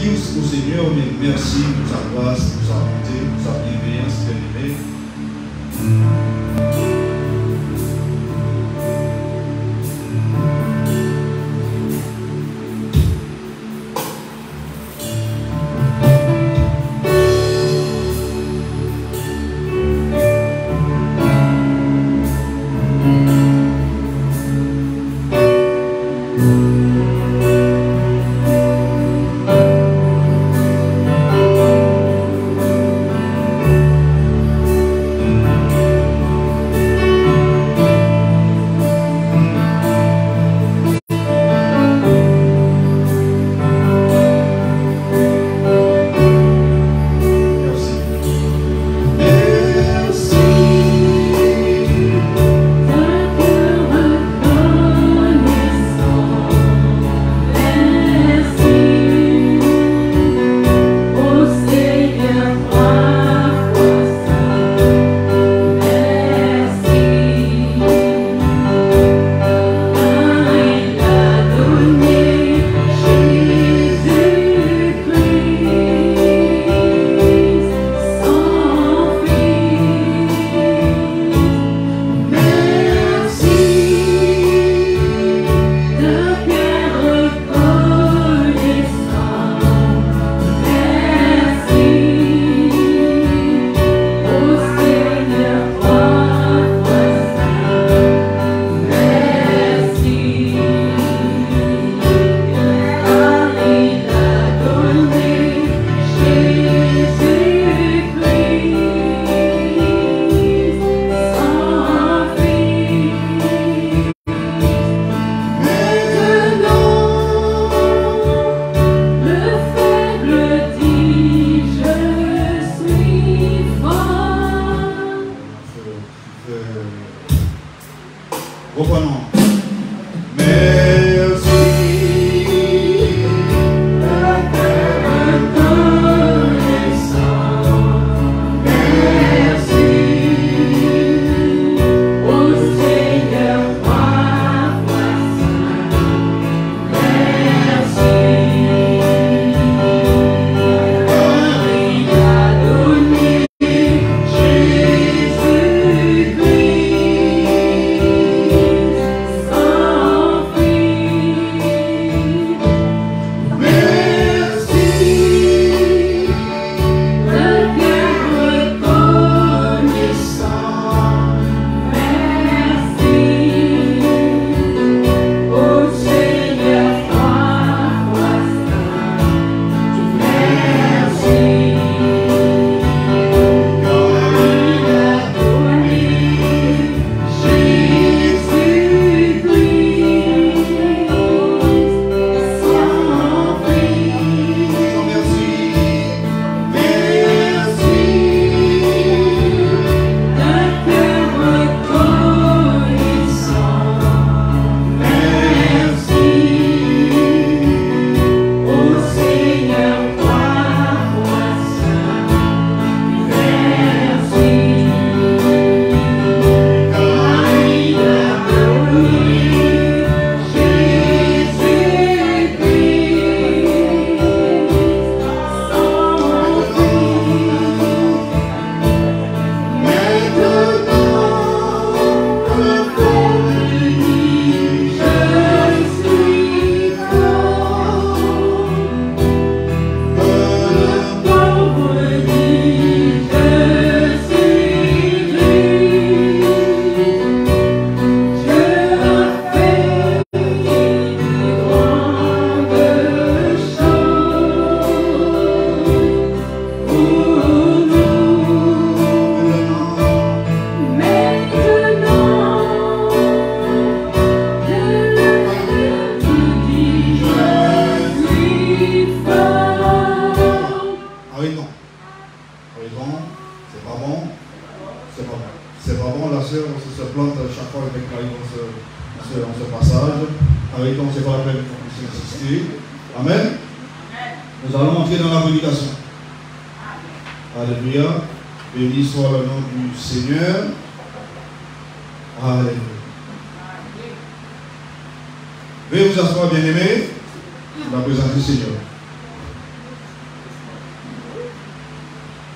tous au Seigneur, mais merci pour sa grâce, pour sa bonté, pour sa bienveillance, bien-aimé. Reprenons.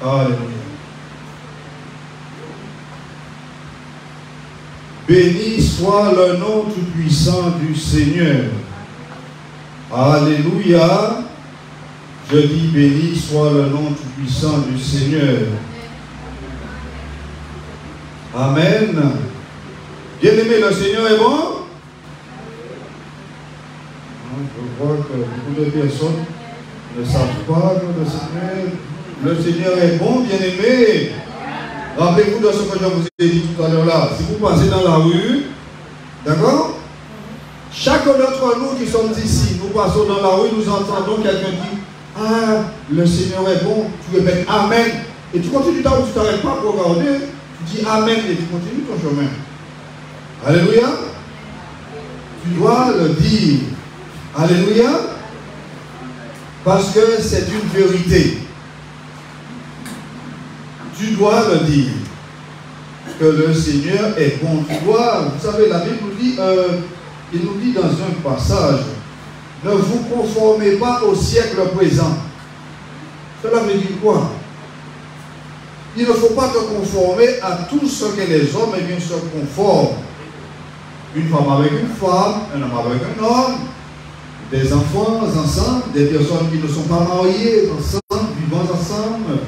Alléluia. Béni soit le nom tout-puissant du Seigneur. Alléluia. Je dis béni soit le nom tout-puissant du Seigneur. Amen. Bien-aimé, le Seigneur est bon. Je vois que beaucoup de personnes ne savent pas que le Seigneur est bon, bien-aimé. Rappelez-vous de ce que je vous ai dit tout à l'heure là. Si vous passez dans la rue, d'accord? Chacun d'entre nous qui sommes ici, nous passons dans la rue, nous entendons quelqu'un dire ah, le Seigneur est bon, tu répètes Amen. Et tu continues là où tu ne t'arrêtes pas pour regarder, tu dis Amen et tu continues ton chemin. Alléluia. Tu dois le dire. Alléluia. Parce que c'est une vérité. Tu dois le dire. Que le Seigneur est bon. Tu dois, vous savez, la Bible nous dit, il nous dit dans un passage, ne vous conformez pas au siècle présent. Cela veut dire quoi? Il ne faut pas te conformer à tout ce que les hommes eh bien, se conforment. Une femme avec une femme, un homme avec un homme, des enfants ensemble, des personnes qui ne sont pas mariées ensemble, vivant ensemble,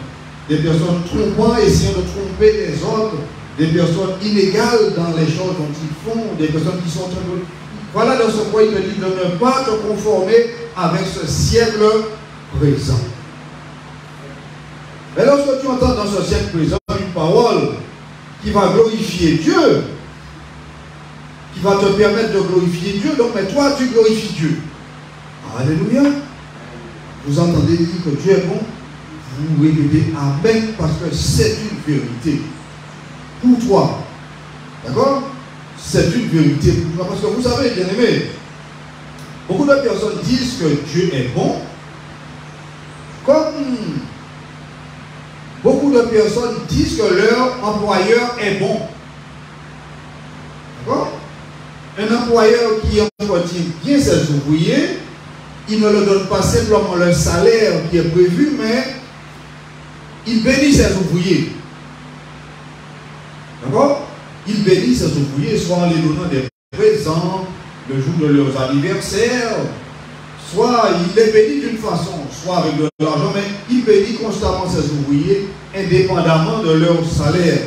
des personnes trompant, essayant de tromper les autres, des personnes inégales dans les choses dont ils font, des personnes qui sont... Voilà dans ce point, il te dit de ne pas te conformer avec ce siècle présent. Mais lorsque tu entends dans ce siècle présent une parole qui va glorifier Dieu, qui va te permettre de glorifier Dieu, donc mais toi tu glorifies Dieu. Alléluia. Vous entendez dire que Dieu est bon, vous répétez Amen parce que c'est une vérité pour toi. D'accord? C'est une vérité pour toi. Parce que vous savez, bien aimé, beaucoup de personnes disent que Dieu est bon, comme beaucoup de personnes disent que leur employeur est bon. D'accord? Un employeur qui entretient bien ses ouvriers, il ne leur donne pas simplement le salaire qui est prévu, mais il bénit ses ouvriers. D'accord? Il bénit ses ouvriers, soit en les donnant des présents le jour de leurs anniversaires, soit il les bénit d'une façon, soit avec de l'argent, mais il bénit constamment ses ouvriers, indépendamment de leur salaire.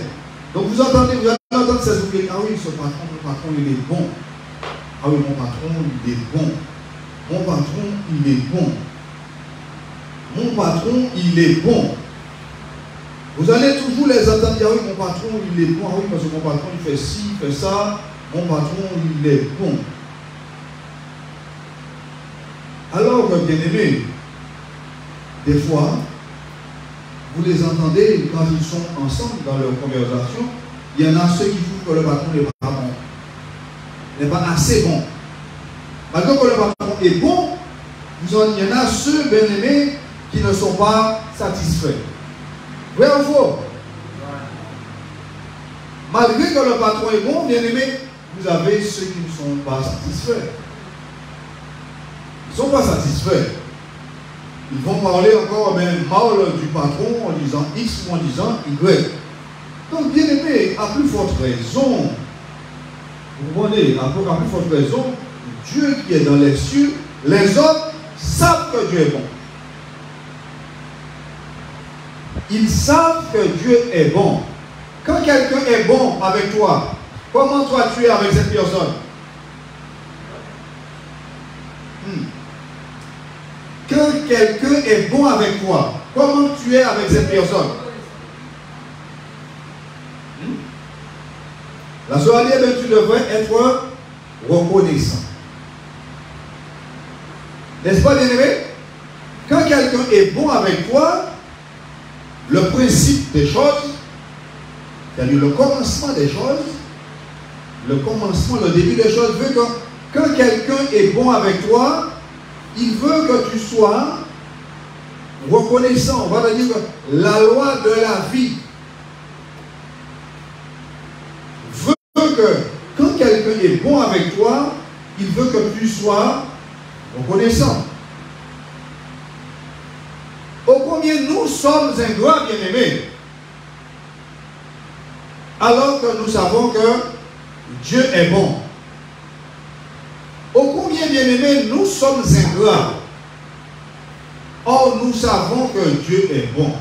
Donc vous entendez, vous allez entendre ces ouvriers, ah oui, ce patron, mon patron, il est bon. Ah oui, mon patron, il est bon. Mon patron, il est bon. Mon patron, il est bon. Vous allez toujours les entendre dire, ah oui, mon patron, il est bon. Ah oui, parce que mon patron, il fait ci, il fait ça. Mon patron, il est bon. Alors, bien aimé, des fois, vous les entendez quand ils sont ensemble dans leur conversation. Il y en a ceux qui trouvent que le patron n'est pas bon, n'est pas assez bon. Malgré que le patron est bon, il y en a ceux, bien aimés, qui ne sont pas satisfaits. Vrai ou faux? Malgré que le patron est bon, bien aimé, vous avez ceux qui ne sont pas satisfaits. Ils ne sont pas satisfaits. Ils vont parler encore même mal du patron en disant X ou en disant Y. Donc, bien aimé, à plus forte raison, vous comprenez, à plus forte raison, Dieu qui est dans les cieux, les autres savent que Dieu est bon. Ils savent que Dieu est bon. Quand quelqu'un est bon avec toi, comment toi tu es avec cette personne? Quand quelqu'un est bon avec toi, comment tu es avec cette personne? La sœur a dit, tu devrais être reconnaissant. N'est-ce pas, bien-aimé? Quand quelqu'un est bon avec toi, le principe des choses, c'est-à-dire le commencement des choses, le commencement, le début des choses, veut que quand quelqu'un est bon avec toi, il veut que tu sois reconnaissant. On va te dire que la loi de la vie veut que quand quelqu'un est bon avec toi, il veut que tu sois reconnaissant. Ô combien nous sommes ingrats, bien-aimés, alors que nous savons que Dieu est bon. Ô combien, bien-aimés, nous sommes ingrats. Or, nous savons que Dieu est bon.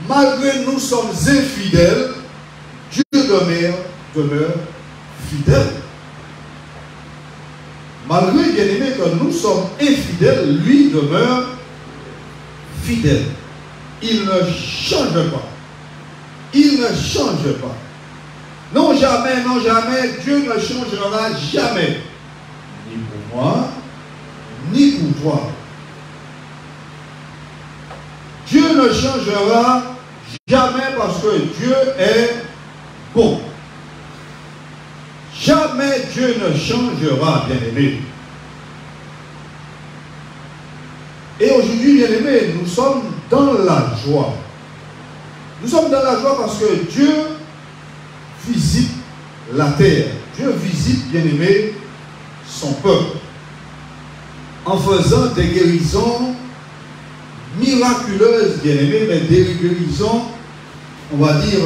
Malgré nous sommes infidèles, Dieu demeure fidèle. Malgré, bien-aimés, que nous sommes infidèles, lui demeure fidèle. Il ne change pas. Il ne change pas. Non, jamais, non, jamais, Dieu ne changera jamais. Ni pour moi, ni pour toi. Dieu ne changera jamais parce que Dieu est bon. Jamais Dieu ne changera, bien-aimé. Et aujourd'hui, bien-aimé, nous sommes dans la joie. Nous sommes dans la joie parce que Dieu visite la terre. Dieu visite, bien-aimé, son peuple. En faisant des guérisons miraculeuses, bien-aimé, mais des guérisons, on va dire,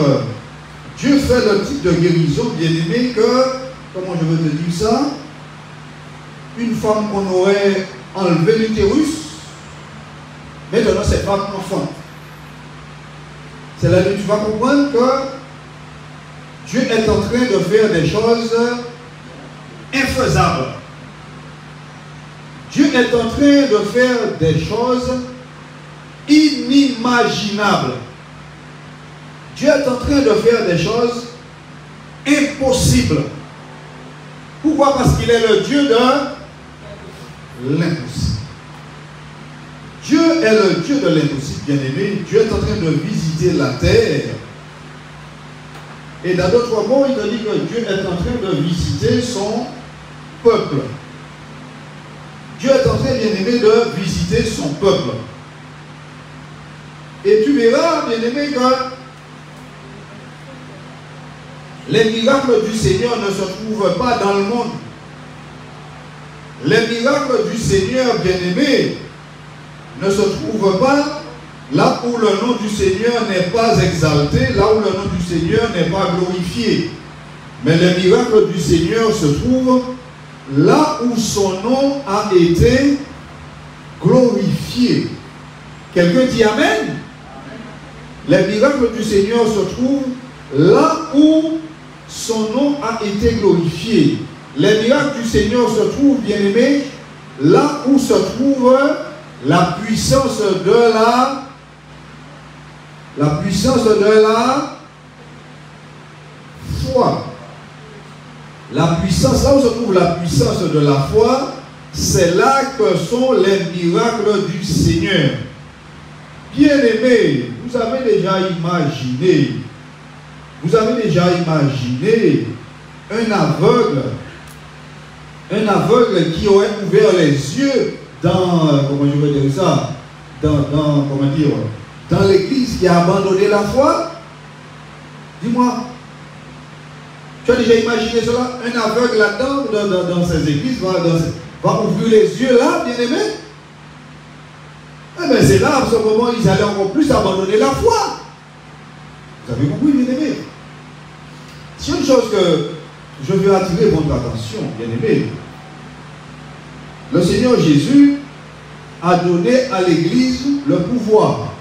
Dieu fait le type de guérison, bien-aimé, que, comment je veux te dire ça, une femme qu'on aurait enlevé l'utérus, maintenant cette femme enfante. C'est là que tu vas comprendre que Dieu est en train de faire des choses infaisables. Dieu est en train de faire des choses inimaginables. Dieu est en train de faire des choses impossibles. Pourquoi? Parce qu'il est le Dieu de l'impossible. Dieu est le Dieu de l'impossible, bien-aimé. Dieu est en train de visiter la terre. Et dans d'autres mots, il te dit que Dieu est en train de visiter son peuple. Dieu est en train, bien-aimé, de visiter son peuple. Et tu verras, bien-aimé, que les miracles du Seigneur ne se trouvent pas dans le monde. Les miracles du Seigneur, bien-aimé, ne se trouvent pas là où le nom du Seigneur n'est pas exalté, là où le nom du Seigneur n'est pas glorifié. Mais les miracles du Seigneur se trouvent là où son nom a été glorifié. Quelqu'un dit Amen? Les miracles du Seigneur se trouvent là où son nom a été glorifié. Les miracles du Seigneur se trouvent, bien-aimés, là où se trouve la puissance de la foi. La puissance, là où se trouve la puissance de la foi, c'est là que sont les miracles du Seigneur. Bien-aimés, vous avez déjà imaginé un aveugle qui aurait ouvert les yeux dans, comment je veux dire ça, dans l'église qui a abandonné la foi? Dis-moi, tu as déjà imaginé cela? Un aveugle là-dedans, dans ces églises, va ouvrir les yeux là, bien-aimé? Eh bien, c'est là, à ce moment, ils allaient encore plus abandonner la foi. Vous avez compris, bien-aimé? C'est une chose que je veux attirer votre attention, bien-aimé. Le Seigneur Jésus a donné à l'Église le pouvoir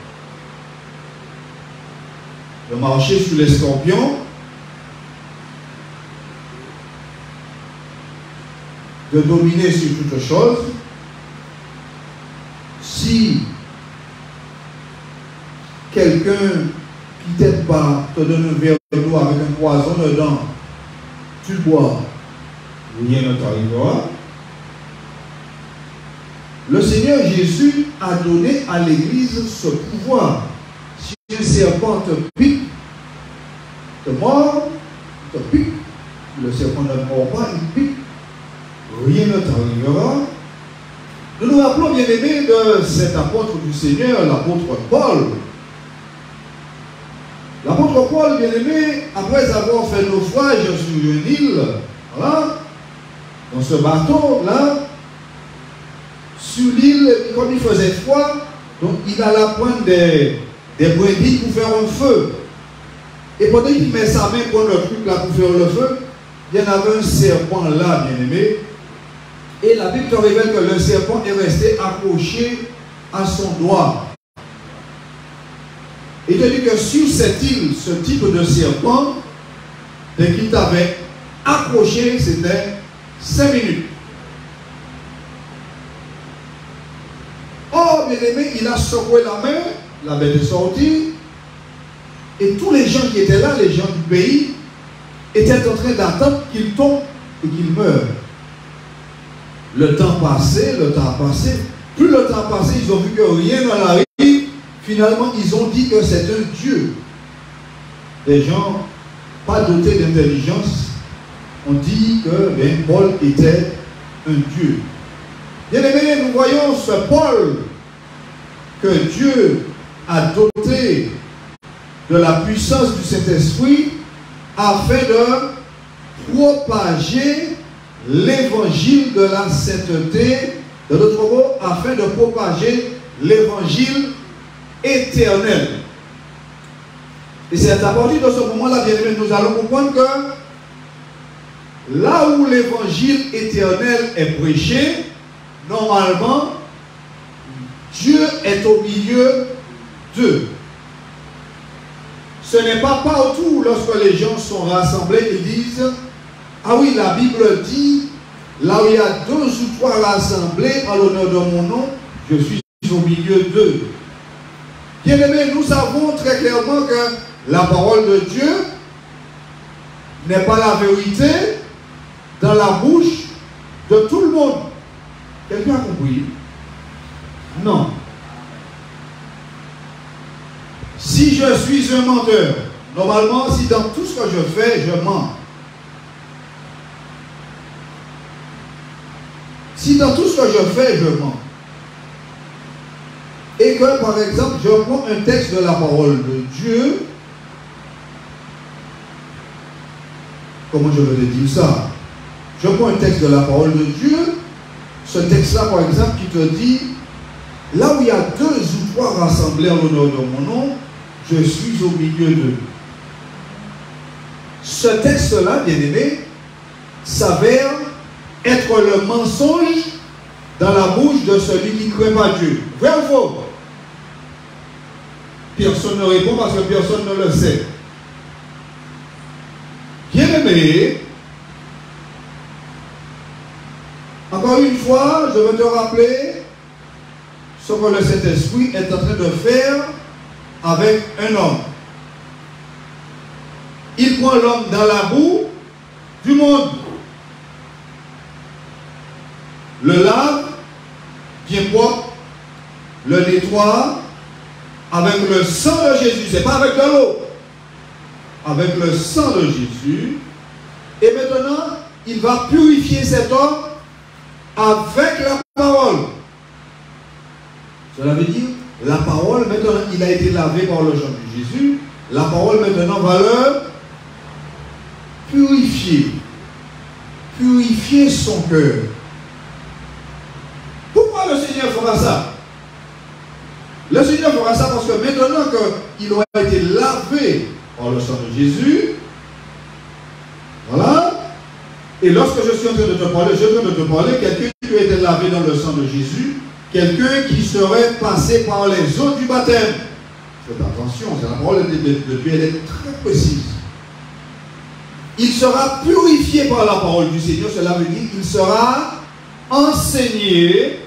de marcher sur les scorpions, de dominer sur toutes choses. Si quelqu'un qui t'aide pas te donne un verre d'eau avec un poison dedans, tu bois, rien ne t'arrivera. Le Seigneur Jésus a donné à l'Église ce pouvoir. Si un serpent te pique, te mord, te pique, le serpent ne mord pas, il pique, rien ne t'arrivera. Nous nous rappelons, bien aimés, de cet apôtre du Seigneur, l'apôtre Paul. L'apôtre Paul, bien aimé, après avoir fait naufrage sur une île, voilà, dans ce bateau-là, sur l'île, comme il faisait froid, Donc il alla prendre des brindilles pour faire un feu. Et pendant qu'il met sa main pour le truc là pour faire le feu, il y en avait un serpent là, bien aimé. Et la Bible te révèle que le serpent est resté accroché à son doigt. Il te dit que sur cette île, ce type de serpent, dès qu'il t'avait accroché, c'était 5 minutes. Oh, bien aimé, il a secoué la main, la bête est sortie, et tous les gens qui étaient là, les gens du pays, étaient en train d'attendre qu'il tombe et qu'il meure. Le temps passait, le temps passé. Plus le temps passait, ils ont vu que rien n'en arrive. Finalement, ils ont dit que c'est un Dieu. Des gens pas dotés d'intelligence ont dit que Paul était un Dieu. Bien aimé, nous voyons ce Paul que Dieu a doté de la puissance du Saint-Esprit afin de propager l'évangile de la sainteté, de notre mot, afin de propager l'évangile éternel. Et c'est à partir de ce moment-là, bien aimé, nous allons comprendre que là où l'évangile éternel est prêché, normalement, Dieu est au milieu d'eux. Ce n'est pas partout lorsque les gens sont rassemblés, ils disent, ah oui, la Bible dit, là où il y a 2 ou 3 rassemblés en l'honneur de mon nom, je suis au milieu d'eux. Bien aimé, nous savons très clairement que la parole de Dieu n'est pas la vérité dans la bouche de tout le monde. Quelqu'un a compris? Non. Si je suis un menteur, normalement, si dans tout ce que je fais, je mens. Si dans tout ce que je fais, je mens. Et que, par exemple, je prends un texte de la parole de Dieu, comment je vais te dire ça? Je prends un texte de la parole de Dieu, ce texte-là, par exemple, qui te dit, là où il y a 2 ou 3 rassemblés en l'honneur de mon nom, je suis au milieu d'eux. Ce texte-là, bien aimé, s'avère être le mensonge dans la bouche de celui qui ne croit pas Dieu. Vrai ou faux? Personne ne répond parce que personne ne le sait. Bien aimé, encore une fois, je veux te rappeler ce que le Saint-Esprit est en train de faire avec un homme. Il prend l'homme dans la boue du monde, le lave bien propre, le nettoie avec le sang de Jésus. Ce n'est pas avec de l'eau, avec le sang de Jésus. Et maintenant, il va purifier cet homme avec la parole. Cela veut dire, la parole, maintenant, il a été lavé par le sang de Jésus. La parole, maintenant, va le purifier. Purifier son cœur. Pourquoi le Seigneur fera ça? Le Seigneur fera ça parce que maintenant qu'il aura été lavé par le sang de Jésus, voilà, et lorsque je suis en train de te parler, quelqu'un qui a été lavé dans le sang de Jésus, quelqu'un qui serait passé par les eaux du baptême. Faites attention, c'est la parole de Dieu, elle est très précise. Il sera purifié par la parole du Seigneur, cela veut dire qu'il sera enseigné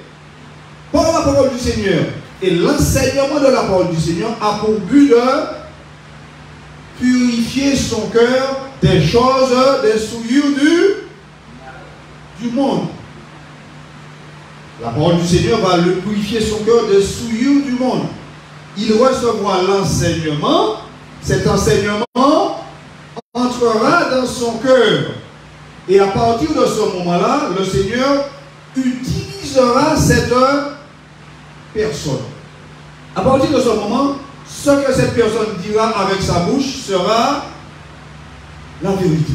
par la parole du Seigneur. Et l'enseignement de la parole du Seigneur a pour but de purifier son cœur des choses, des souillures du monde. La parole du Seigneur va le purifier son cœur des souillures du monde. Il recevra l'enseignement. Cet enseignement entrera dans son cœur. Et à partir de ce moment-là, le Seigneur utilisera cette personne. À partir de ce moment, ce que cette personne dira avec sa bouche sera la vérité.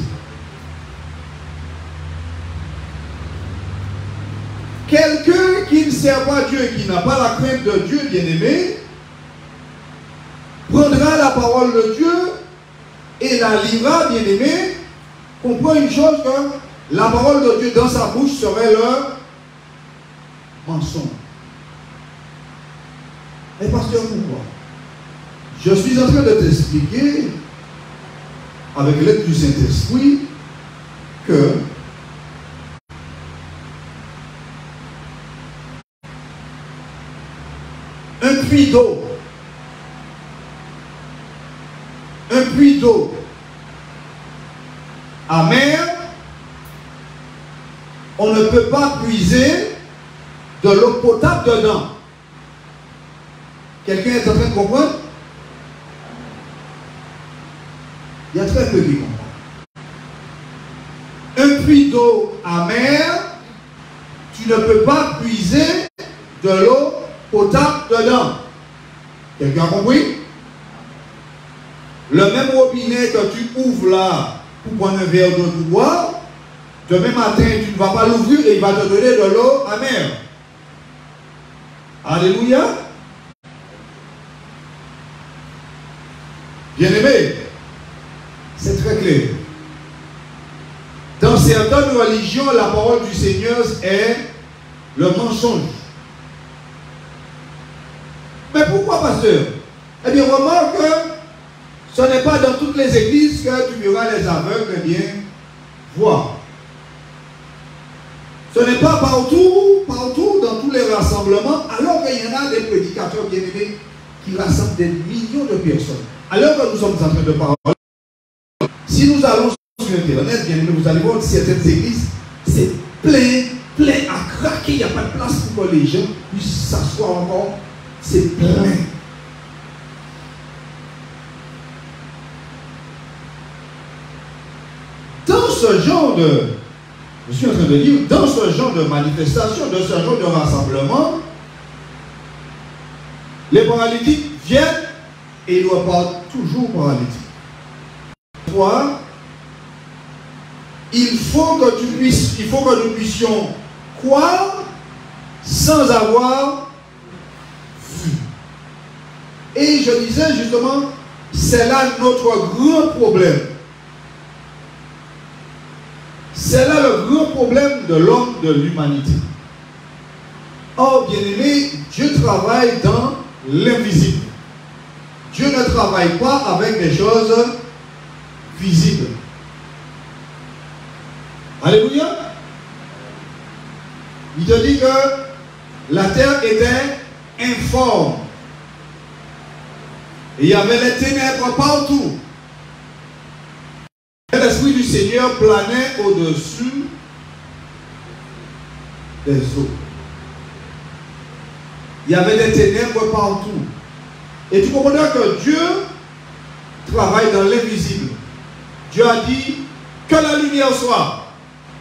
quelqu'un qui ne sert pas Dieu, qui n'a pas la crainte de Dieu, bien-aimé, prendra la parole de Dieu et la lira, bien-aimé, comprend une chose, que la parole de Dieu dans sa bouche serait le mensonge. Mais pasteur, pourquoi? Je suis en train de t'expliquer, avec l'aide du Saint-Esprit, que un puits d'eau amer, on ne peut pas puiser de l'eau potable dedans. Quelqu'un est en train de comprendre? Il y a très peu qui comprennent. Un puits d'eau amère, tu ne peux pas puiser de l'eau potable dedans. Quelqu'un a compris? Le même robinet que tu ouvres là pour prendre un verre d'eau pour boire, demain matin, tu ne vas pas l'ouvrir et il va te donner de l'eau amère. Alléluia. Bien-aimé, c'est très clair. Dans certaines religions, la parole du Seigneur est le mensonge. Mais pourquoi, pasteur? Eh bien, remarque que ce n'est pas dans toutes les églises que tu verras les aveugles bien voir. Ce n'est pas partout, dans tous les rassemblements, alors qu'il y en a des prédicateurs bien-aimés qui rassemblent des millions de personnes. Alors que nous sommes en train de parler, si nous allons sur Internet, bien aimé, vous allez voir certaines églises, c'est plein à craquer, il n'y a pas de place pour que les gens puissent s'asseoir encore. C'est plein. Dans ce genre de, je suis en train de dire, dans ce genre de manifestation, dans ce genre de rassemblement, les paralytiques viennent et ils repartent toujours paralytiques. Toi, il faut que nous puissions croire sans avoir vu. Et je disais justement, c'est là notre grand problème. C'est là le grand problème de l'homme, de l'humanité. Or, bien-aimé, Dieu travaille dans l'invisible. Dieu ne travaille pas avec des choses visibles. Alléluia. Il te dit que la terre était informe. Et il y avait les ténèbres partout. L'Esprit du Seigneur planait au-dessus des eaux. Il y avait des ténèbres partout. Et tu comprends que Dieu travaille dans l'invisible. Dieu a dit que la lumière soit.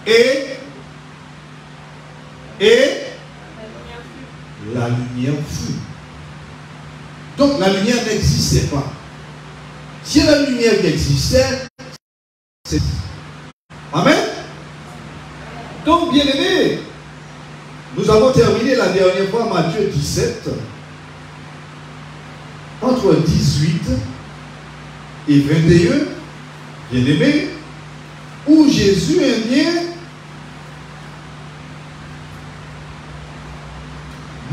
Et la lumière fut. Donc la lumière n'existait pas. Si la lumière existait, c'est... Amen. Donc, bien aimé, nous avons terminé la dernière fois Matthieu 17, entre 18 et 21, bien aimé, où Jésus vient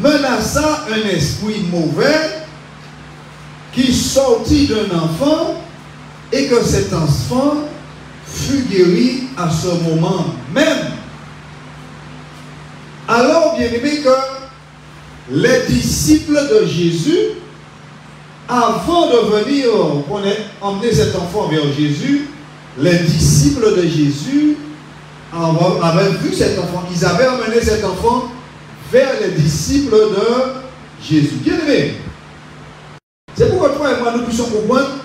menaça un esprit mauvais qui sortit d'un enfant et que cet enfant fut guéri à ce moment même. Alors, bien aimé, que les disciples de Jésus, avant de venir emmener cet enfant vers Jésus, les disciples de Jésus avaient vu cet enfant. Ils avaient emmené cet enfant vers les disciples de Jésus. Bien aimé, c'est pourquoi toi et moi nous puissions comprendre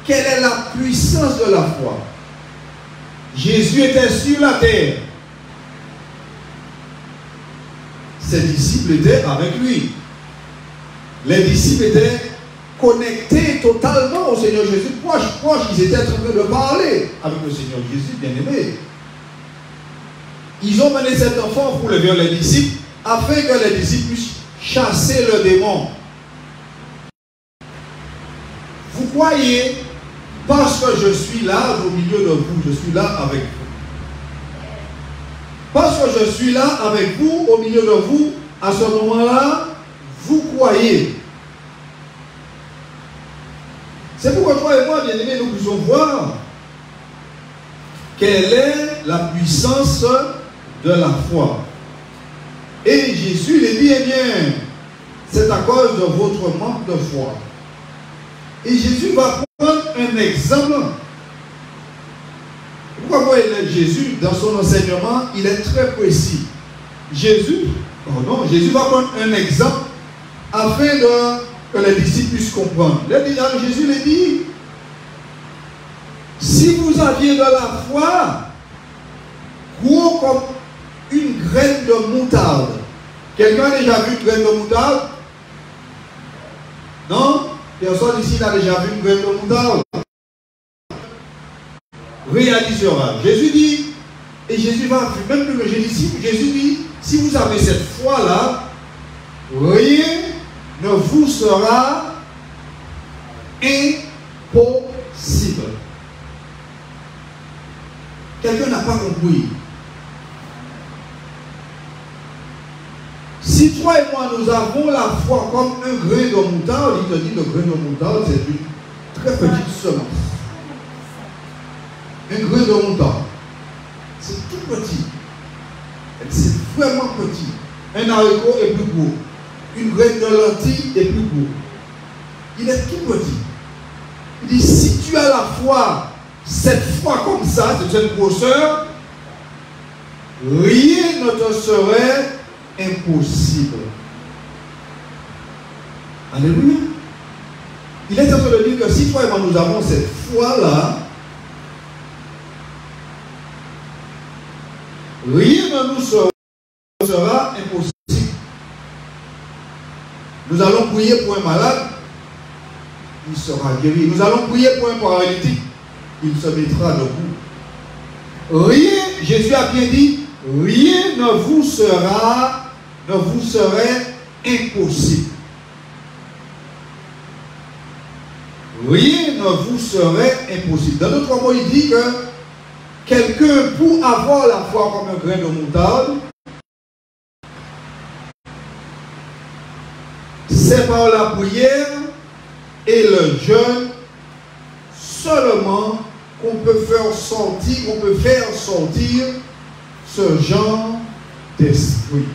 quelle est la puissance de la foi. Jésus était sur la terre. Ses disciples étaient avec lui. Les disciples étaient connectés totalement au Seigneur Jésus. Proche, ils étaient en train de parler avec le Seigneur Jésus, bien aimé. Ils ont mené cet enfant pour le vers les disciples, afin que les disciples puissent chasser le démon. Vous croyez, parce que je suis là au milieu de vous, je suis là avec vous. Parce que je suis là avec vous, au milieu de vous, à ce moment-là, vous croyez. C'est pourquoi toi et moi, bien-aimés, nous pouvons voir quelle est la puissance de la foi. Et Jésus lui dit, eh bien, c'est à cause de votre manque de foi. Et Jésus va prendre un exemple. Pourquoi vous voyez Jésus, dans son enseignement, il est très précis. Jésus va prendre un exemple afin que les disciples puissent comprendre. Jésus lui dit, si vous aviez de la foi, gros comme une graine de moutarde. Quelqu'un a déjà vu une graine de moutarde? Non? Personne ici n'a déjà vu une graine de moutarde. Réalisera. Jésus dit, et Jésus va même plus que Jésus dit, si vous avez cette foi-là, rien ne vous sera impossible. Quelqu'un n'a pas compris. Si toi et moi, nous avons la foi comme un grain de moutarde, il te dit le grain de moutarde, c'est une très petite semence. Un grain de moutarde, c'est tout petit. C'est vraiment petit. Un haricot est plus gros. Une graine de lentilles est plus gros. Il est tout petit. Il dit, si tu as la foi, cette foi comme ça, de cette grosseur, rien ne te serait impossible. Alléluia. Il est en train de dire que si toi et moi nous avons cette foi-là, rien ne nous sera impossible. Nous allons prier pour un malade, il sera guéri. Nous allons prier pour un paralytique, il se mettra debout. Rien, Jésus a bien dit, rien ne vous serait impossible. Rien ne vous serait impossible. Dans d'autres mots, il dit que quelqu'un, pour avoir la foi comme un grain de moutarde, c'est par la prière et le jeûne seulement qu'on peut faire sortir ce genre d'esprit.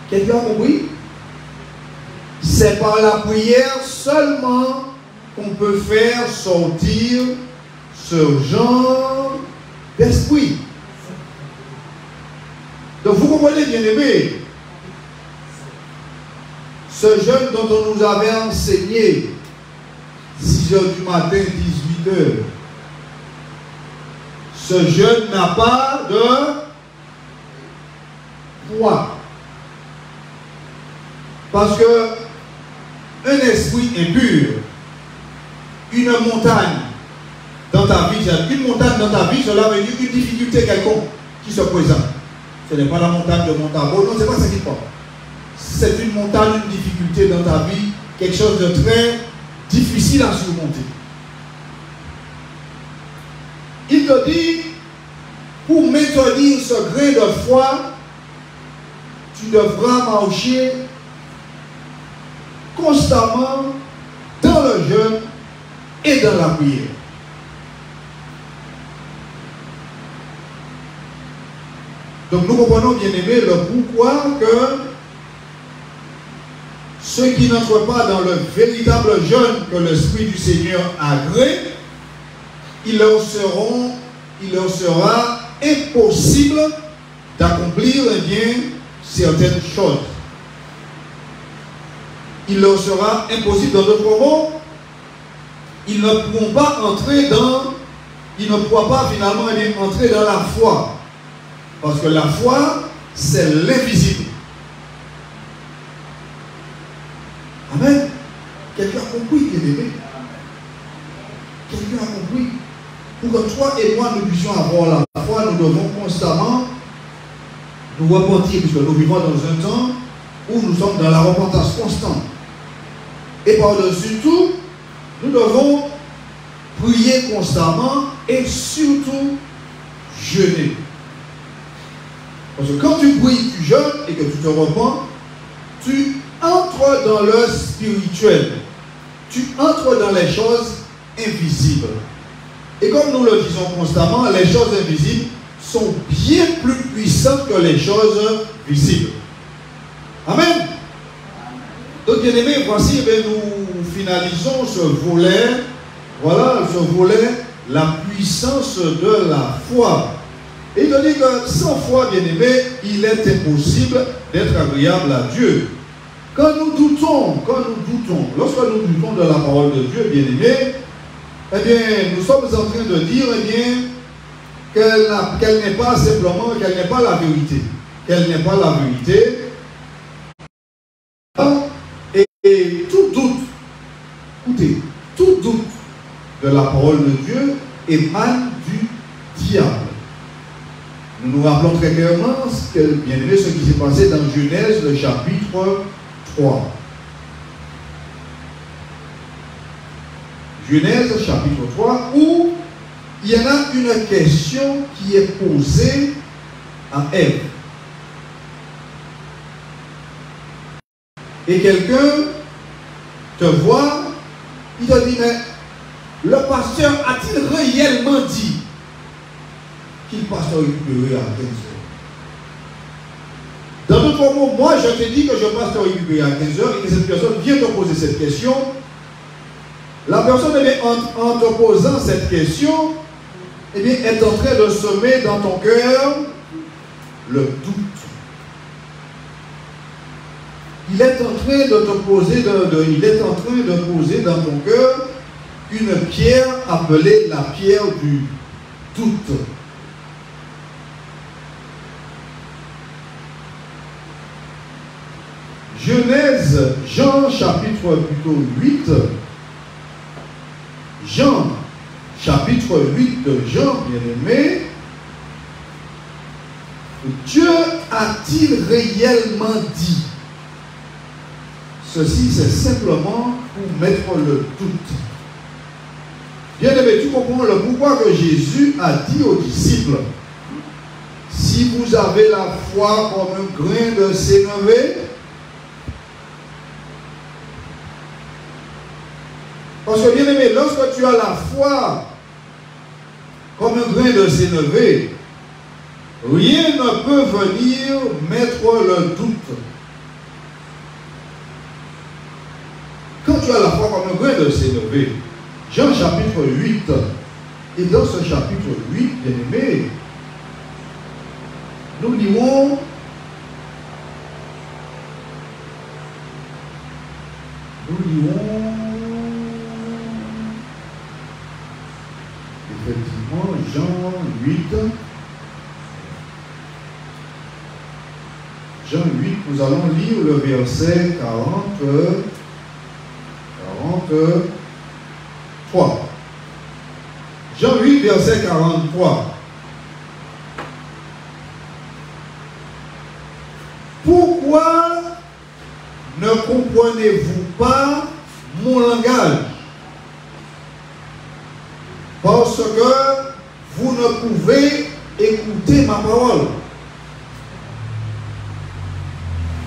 Quelqu'un a compris? C'est par la prière seulement qu'on peut faire sortir ce genre d'esprit. Donc vous comprenez, bien aimé, ce jeûne dont on nous avait enseigné 6 h du matin, 18 h, ce jeûne n'a pas de poids. Parce que un esprit impur, une montagne dans ta vie, cela veut dire une difficulté quelconque qui se présente. Ce n'est pas la montagne de Montabo, non, ce n'est pas ça qui parle. C'est une montagne, une difficulté dans ta vie, quelque chose de très difficile à surmonter. Il te dit, pour maintenir ce grain de foi, tu devras marcher constamment dans le jeûne et dans la prière. Donc nous comprenons, bien aimé, le pourquoi que ceux qui n'entrent pas dans le véritable jeûne que l'Esprit du Seigneur agrée, il leur sera impossible d'accomplir certaines choses. Il leur sera impossible, dans d'autres mots, ils ne pourront pas finalement entrer dans la foi. Parce que la foi, c'est l'invisible. Amen. Quelqu'un a compris, bien aimé. Quelqu'un a compris. Pour que toi et moi nous puissions avoir la foi, fois, nous devons constamment nous repentir, puisque nous vivons dans un temps où nous sommes dans la repentance constante. Et par-dessus tout, nous devons prier constamment et surtout jeûner. Parce que quand tu pries, tu jeûnes et que tu te repens, tu entres dans le spirituel. Tu entres dans les choses invisibles. Et comme nous le disons constamment, les choses invisibles sont bien plus puissantes que les choses visibles. Amen. Donc, bien aimés, voici, nous finalisons ce volet. Voilà, ce volet, la puissance de la foi. Et il te dit que sans foi, bien aimé, il est impossible d'être agréable à Dieu. Quand nous doutons, lorsque nous doutons de la parole de Dieu, bien aimé, eh bien, nous sommes en train de dire, eh bien, qu'elle n'est pas simplement, qu'elle n'est pas la vérité. Qu'elle n'est pas la vérité. Et tout doute, écoutez, tout doute de la parole de Dieu émane du diable. Nous nous rappelons très clairement ce qui s'est passé dans Genèse, le chapitre 3. Genèse, chapitre 3, où il y en a une question qui est posée à Ève. Et quelqu'un te voit, il te dit, mais le pasteur a-t-il réellement dit qu'il passe récupérer à 15 heures? Dans d'autres mots, moi je te dis que je passe récupérer à 15 heures et que cette personne vient te poser cette question. La personne, eh bien, en te posant cette question, eh bien, est en train de semer dans ton cœur le doute. Il est en train de te poser, il est en train de poser dans ton cœur une pierre appelée la pierre du doute. Genèse, Jean chapitre 8. Jean chapitre 8 de Jean, bien-aimé. Dieu a-t-il réellement dit? Ceci, c'est simplement pour mettre le doute. Bien-aimé, tu comprends le pourquoi que Jésus a dit aux disciples, si vous avez la foi comme un grain de sénévé, parce que bien-aimé, lorsque tu as la foi comme un grain de sénévé, rien ne peut venir mettre le doute. Quand tu as la foi comme un grain de sénévé, Jean chapitre 8, et dans ce chapitre 8, bien-aimé, nous lirons effectivement Jean 8, nous allons lire le verset 43. Jean 8, verset 43. Pourquoi ne comprenez-vous pas mon langage? Parce que vous ne pouvez écouter ma parole.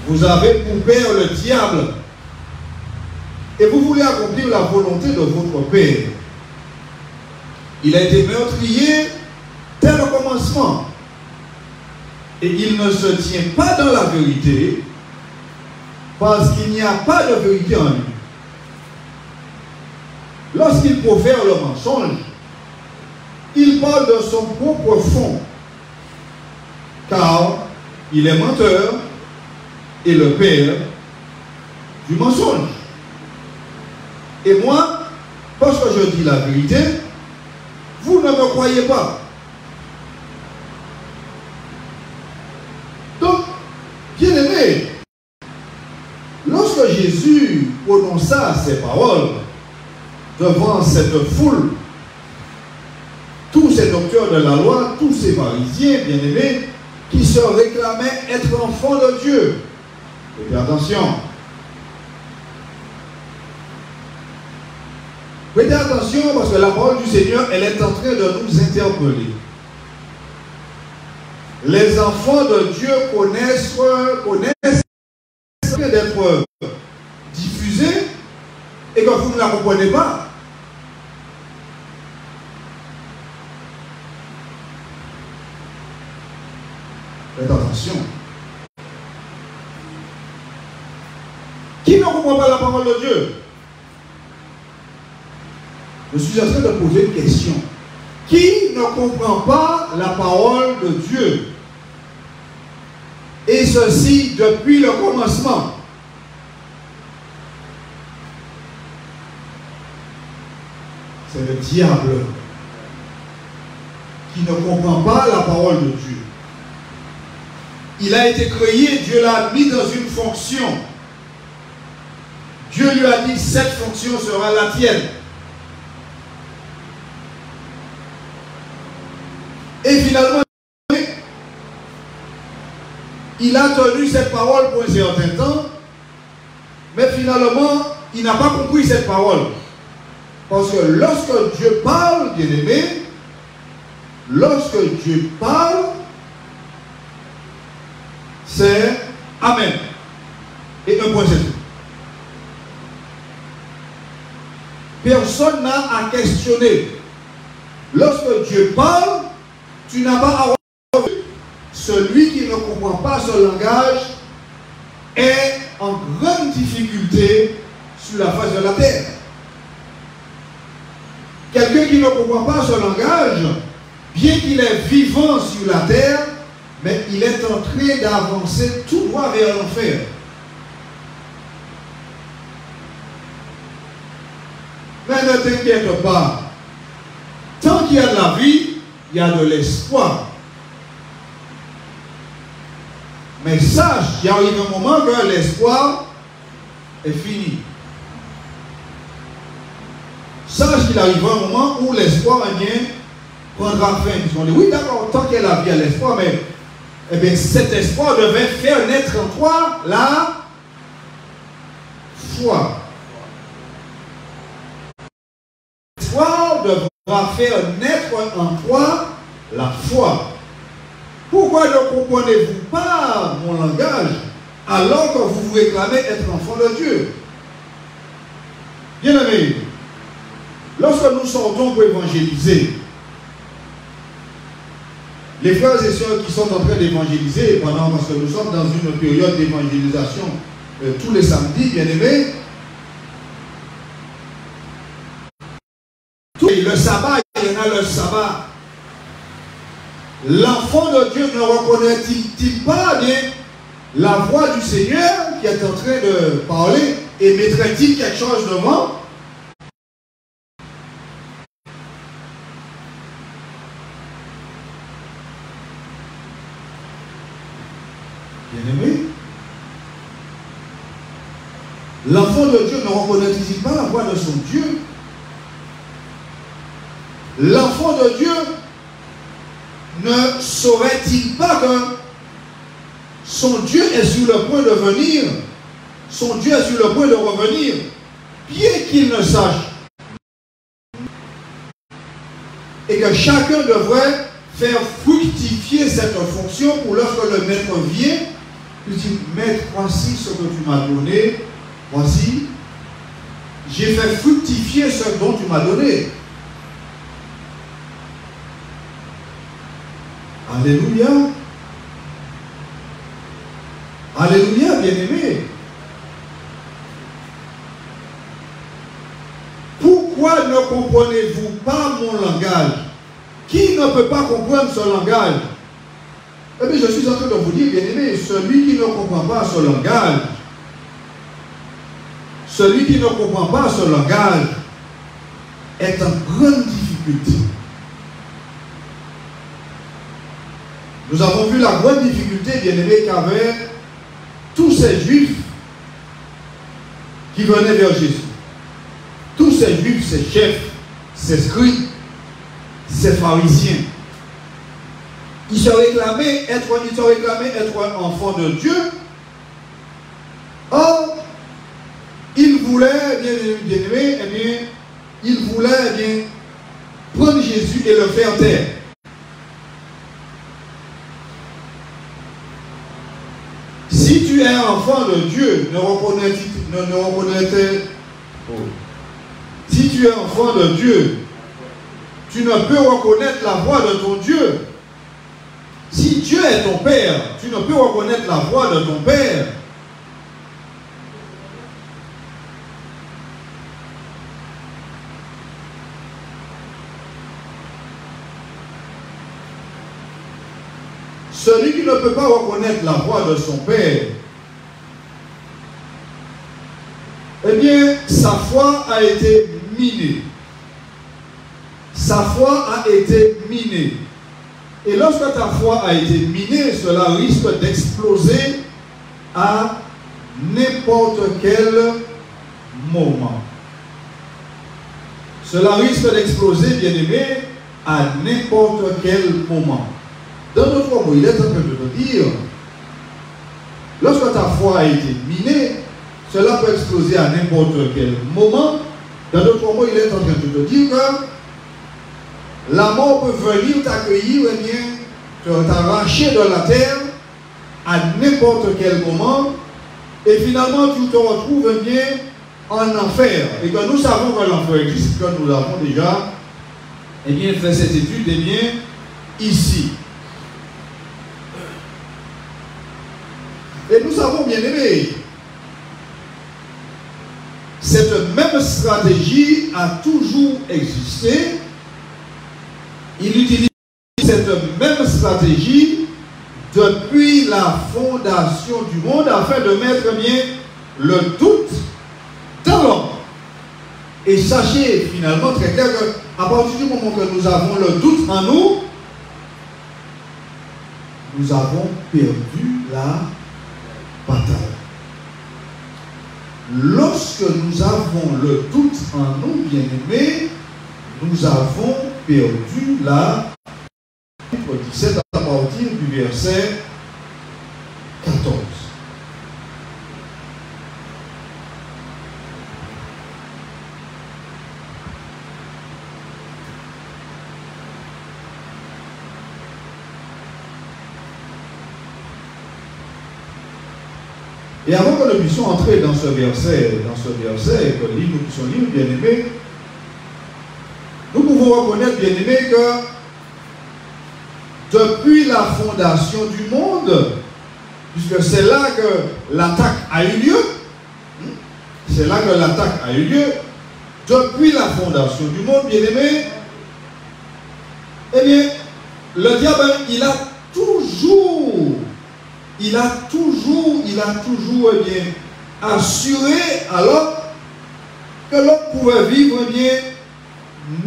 Vous avez pour père le diable. Et vous voulez accomplir la volonté de votre père. Il a été meurtrier dès le commencement. Et il ne se tient pas dans la vérité parce qu'il n'y a pas de vérité en lui. Lorsqu'il profère le mensonge, il parle de son propre fond, car il est menteur et le père du mensonge. Et moi, parce que je dis la vérité, vous ne me croyez pas. Donc, bien-aimé, lorsque Jésus prononça ces paroles devant cette foule, tout cet docteurs de la loi, tous ces pharisiens, bien-aimés, qui se réclamaient être enfants de Dieu. Faites attention. Faites attention parce que la parole du Seigneur, elle est en train de nous interpeller. Les enfants de Dieu connaissent d'être diffusés et que vous ne la comprenez pas. Faites attention. Qui ne comprend pas la parole de Dieu? Je suis en train de poser une question. Qui ne comprend pas la parole de Dieu? Et ceci depuis le commencement. C'est le diable qui ne comprend pas la parole de Dieu. Il a été créé, Dieu l'a mis dans une fonction. Dieu lui a dit, cette fonction sera la tienne. Et finalement, il a tenu cette parole pour un certain temps, mais finalement, il n'a pas compris cette parole. Parce que lorsque Dieu parle, bien-aimé, lorsque Dieu parle, c'est Amen. Et un point, c'est tout. Personne n'a à questionner. Lorsque Dieu parle, tu n'as pas à revoir. Celui qui ne comprend pas ce langage est en grande difficulté sur la face de la terre. Quelqu'un qui ne comprend pas ce langage, bien qu'il est vivant sur la terre, mais il est en train d'avancer tout droit vers l'enfer. Mais ne t'inquiète pas. Tant qu'il y a de la vie, il y a de l'espoir. Mais sache, il arrive un moment que l'espoir est fini. Sache qu'il arrive un moment où l'espoir prendra fin. On dit, oui, d'accord, tant qu'il y a la vie, il y a l'espoir, mais eh bien, cet espoir devait faire naître en toi la foi. L'espoir devra faire naître en toi la foi. Pourquoi ne comprenez-vous pas mon langage alors que vous vous réclamez être enfant de Dieu? Bien-aimés, lorsque nous sortons pour évangéliser, les frères et sœurs qui sont en train d'évangéliser, parce que nous sommes dans une période d'évangélisation tous les samedis, bien-aimés, le sabbat, il y en a le sabbat. L'enfant de Dieu ne reconnaît-il pas bien la voix du Seigneur qui est en train de parler et mettrait-il quelque chose devant? Bien-aimé, l'enfant de Dieu ne reconnaît-il pas la voix de son Dieu? L'enfant de Dieu ne saurait-il pas que son Dieu est sur le point de venir, son Dieu est sur le point de revenir, bien qu'il ne sache, et que chacun devrait faire fructifier cette fonction pour lorsque le maître vient, il dit, maître, voici ce que tu m'as donné, voici, j'ai fait fructifier ce dont tu m'as donné. Alléluia. Alléluia, bien-aimé. Pourquoi ne comprenez-vous pas mon langage? Qui ne peut pas comprendre ce langage? Eh bien, je suis en train de vous dire, bien-aimé, celui qui ne comprend pas ce langage, celui qui ne comprend pas ce langage est en grande difficulté. Nous avons vu la grande difficulté, bien-aimé, qu'avaient tous ces juifs qui venaient vers Jésus. Tous ces juifs, ces chefs, ces scribes, ces pharisiens. Ils se réclamaient être un enfant de Dieu. Or, ils voulaient, bien aimé, eh bien, ils voulaient eh bien, prendre Jésus et le faire taire. Si tu es enfant de Dieu, si tu es enfant de Dieu, tu ne peux reconnaître la voix de ton Dieu. Si Dieu est ton Père, tu ne peux reconnaître la voix de ton Père. Celui qui ne peut pas reconnaître la voix de son Père, eh bien, sa foi a été minée. Sa foi a été minée. Et lorsque ta foi a été minée, cela risque d'exploser à n'importe quel moment. Cela risque d'exploser, bien aimé, à n'importe quel moment. Dans notre mot, il est en train de te dire, lorsque ta foi a été minée, cela peut exploser à n'importe quel moment. Dans notre mot, il est en train de te dire que la mort peut venir t'accueillir et bien t'arracher de la terre à n'importe quel moment. Et finalement, tu te retrouves eh bien en enfer. Et que nous savons que l'enfer existe, que nous l'avons déjà eh bien, fait cette étude eh bien, ici. Et nous savons, bien aimé, cette même stratégie a toujours existé. Il utilise cette même stratégie depuis la fondation du monde afin de mettre bien le doute dans l'homme. Et sachez finalement très clair qu'à partir du moment que nous avons le doute en nous, nous avons perdu la bataille. Lorsque nous avons le doute en nous, bien-aimés, nous avons perdu la 17 à partir du verset 14. Et avant que nous puissions entrer dans ce verset, que nous puissions lire, bien-aimés, nous pouvons reconnaître, bien-aimés, que depuis la fondation du monde, puisque c'est là que l'attaque a eu lieu, depuis la fondation du monde, bien-aimés, eh bien, le diable, il a toujours eh bien, assuré alors que l'homme pouvait vivre eh bien,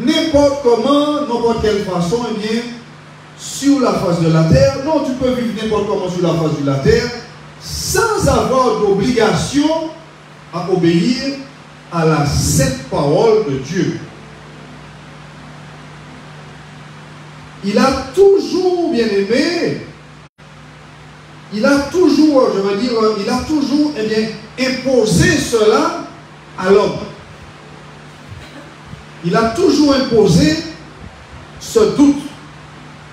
n'importe comment, n'importe quelle façon, eh bien, sur la face de la terre. Non, tu peux vivre n'importe comment sur la face de la terre sans avoir d'obligation à obéir à la sainte parole de Dieu. Il a toujours, bien aimé, il a toujours, je veux dire, il a toujours eh bien, imposé cela à l'homme. Il a toujours imposé ce doute.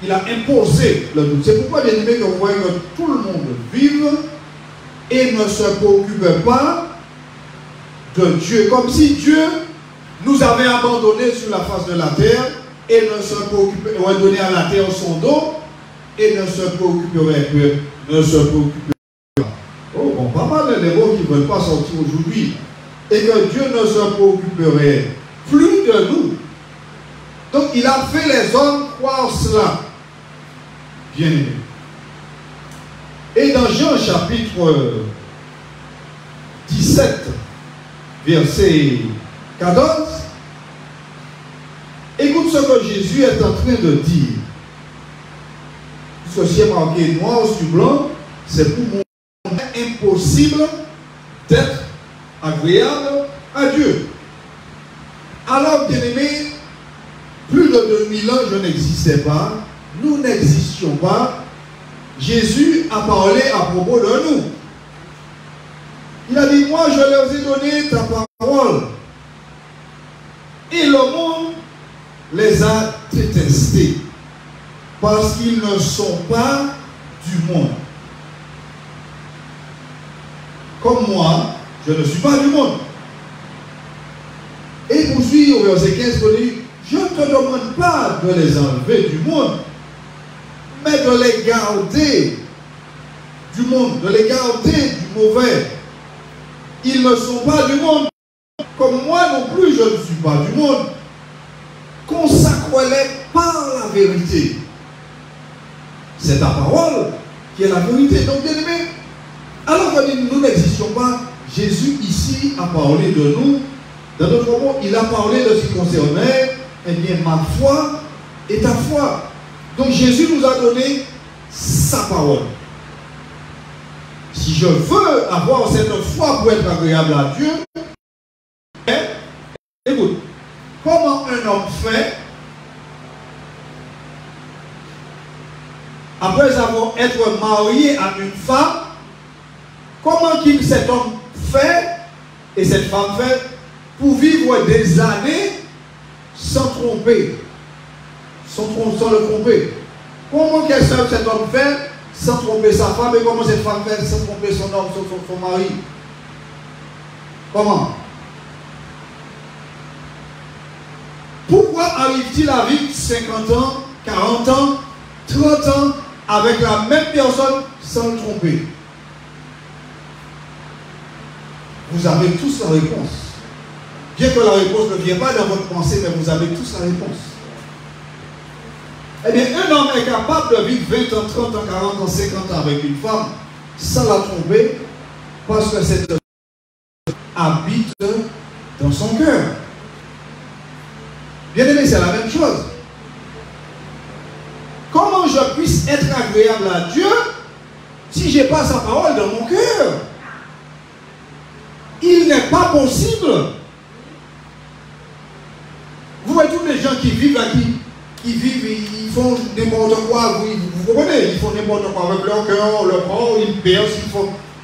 Il a imposé le doute. C'est pourquoi, bien aimé, que vous voyez que tout le monde vive et ne se préoccupe pas de Dieu. Comme si Dieu nous avait abandonnés sur la face de la terre et ne se préoccupait, aurait donné à la terre son dos et ne se préoccuperait que. Ne se préoccupe pas. Oh, bon, pas mal de mots qui ne veulent pas sortir aujourd'hui. Et que Dieu ne se préoccuperait plus de nous. Donc, il a fait les hommes croire cela. Bien aimé. Et dans Jean chapitre 17, verset 14, écoute ce que Jésus est en train de dire. Ceci est marqué noir sur blanc, c'est pour montrer impossible d'être agréable à Dieu. Alors, bien-aimés, plus de 2000 ans, je n'existais pas, nous n'existions pas. Jésus a parlé à propos de nous. Il a dit, moi je leur ai donné ta parole. Et le monde les a détestés parce qu'ils ne sont pas du monde. Comme moi, je ne suis pas du monde. Et il poursuit au verset 15 pour dire, je ne te demande pas de les enlever du monde, mais de les garder du monde, de les garder du mauvais. Ils ne sont pas du monde, comme moi non plus je ne suis pas du monde. Consacre-les par la vérité. C'est ta parole qui est la vérité. Donc, bien aimé, alors que nous n'existions pas, Jésus ici a parlé de nous. Dans d'autres mots, il a parlé de ce qui concernait, eh bien, ma foi et ta foi. Donc Jésus nous a donné sa parole. Si je veux avoir cette foi pour être agréable à Dieu, écoute, comment un homme fait après avoir été marié à une femme, comment cet homme fait et cette femme fait pour vivre des années sans tromper, sans le tromper? Comment cet homme fait sans tromper sa femme et comment cette femme fait sans tromper son homme, son mari? Comment? Pourquoi arrive-t-il à vivre 50 ans, 40 ans, 30 ans avec la même personne sans le tromper? Vous avez tous la réponse. Bien que la réponse ne vienne pas dans votre pensée, mais vous avez tous la réponse. Eh bien, un homme est capable de vivre 20 ans, 30 ans, 40 ans, 50 ans avec une femme sans la tromper parce que cette femme habite dans son cœur. Bien aimé, c'est la même chose. Comment je puisse être agréable à Dieu si je n'ai pas sa parole dans mon cœur? Il n'est pas possible. Vous voyez tous les gens qui vivent là, qui vivent, ils font n'importe quoi, vous comprenez, ils font n'importe quoi avec leur cœur, leur corps, ils percent,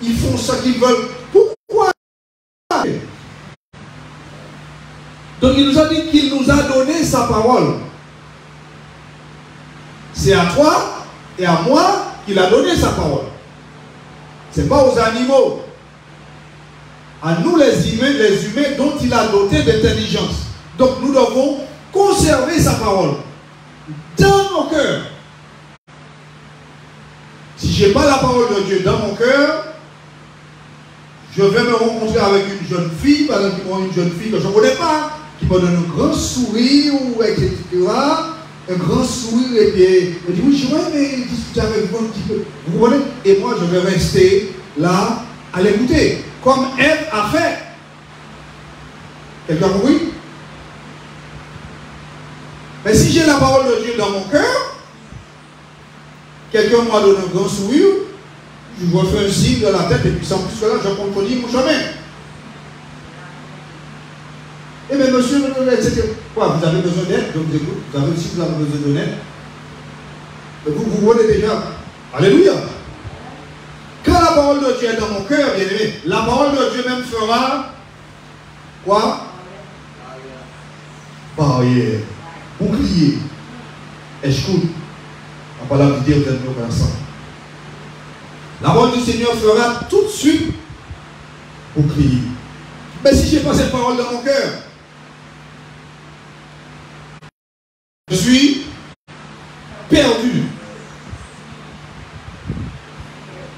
ils font ce qu'ils veulent. Pourquoi? Donc il nous a dit qu'il nous a donné sa parole. C'est à toi et à moi qu'il a donné sa parole. Ce n'est pas aux animaux. À nous les humains dont il a doté d'intelligence. Donc nous devons conserver sa parole dans nos cœurs. Si je n'ai pas la parole de Dieu dans mon cœur, je vais me rencontrer avec une jeune fille, par exemple, une jeune fille que je ne connais pas, qui me donne un grand sourire, etc. Un grand sourire, et puis elle dit, oui, je vais discuter avec vous un petit peu. Vous comprenez? Et moi, je vais rester là à l'écouter, comme Ève a fait. Quelqu'un a compris? Mais si j'ai la parole de Dieu dans mon cœur, quelqu'un m'a donné un grand sourire, je refais un signe de la tête, et puis sans plus que là, je contredis mon chemin. Eh bien, monsieur, etc. Quoi, vous avez besoin d'aide? Donc, si vous avez besoin d'aide, vous voyez déjà. Alléluia. Quand la parole de Dieu est dans mon cœur, bien aimé, la parole de Dieu même fera quoi? Barrière. Bouclier. Écoute. On va la vidéo peut-être nous comme ça. La parole du Seigneur fera tout de suite bouclier. Mais si je n'ai pas cette parole dans mon cœur, je suis perdu.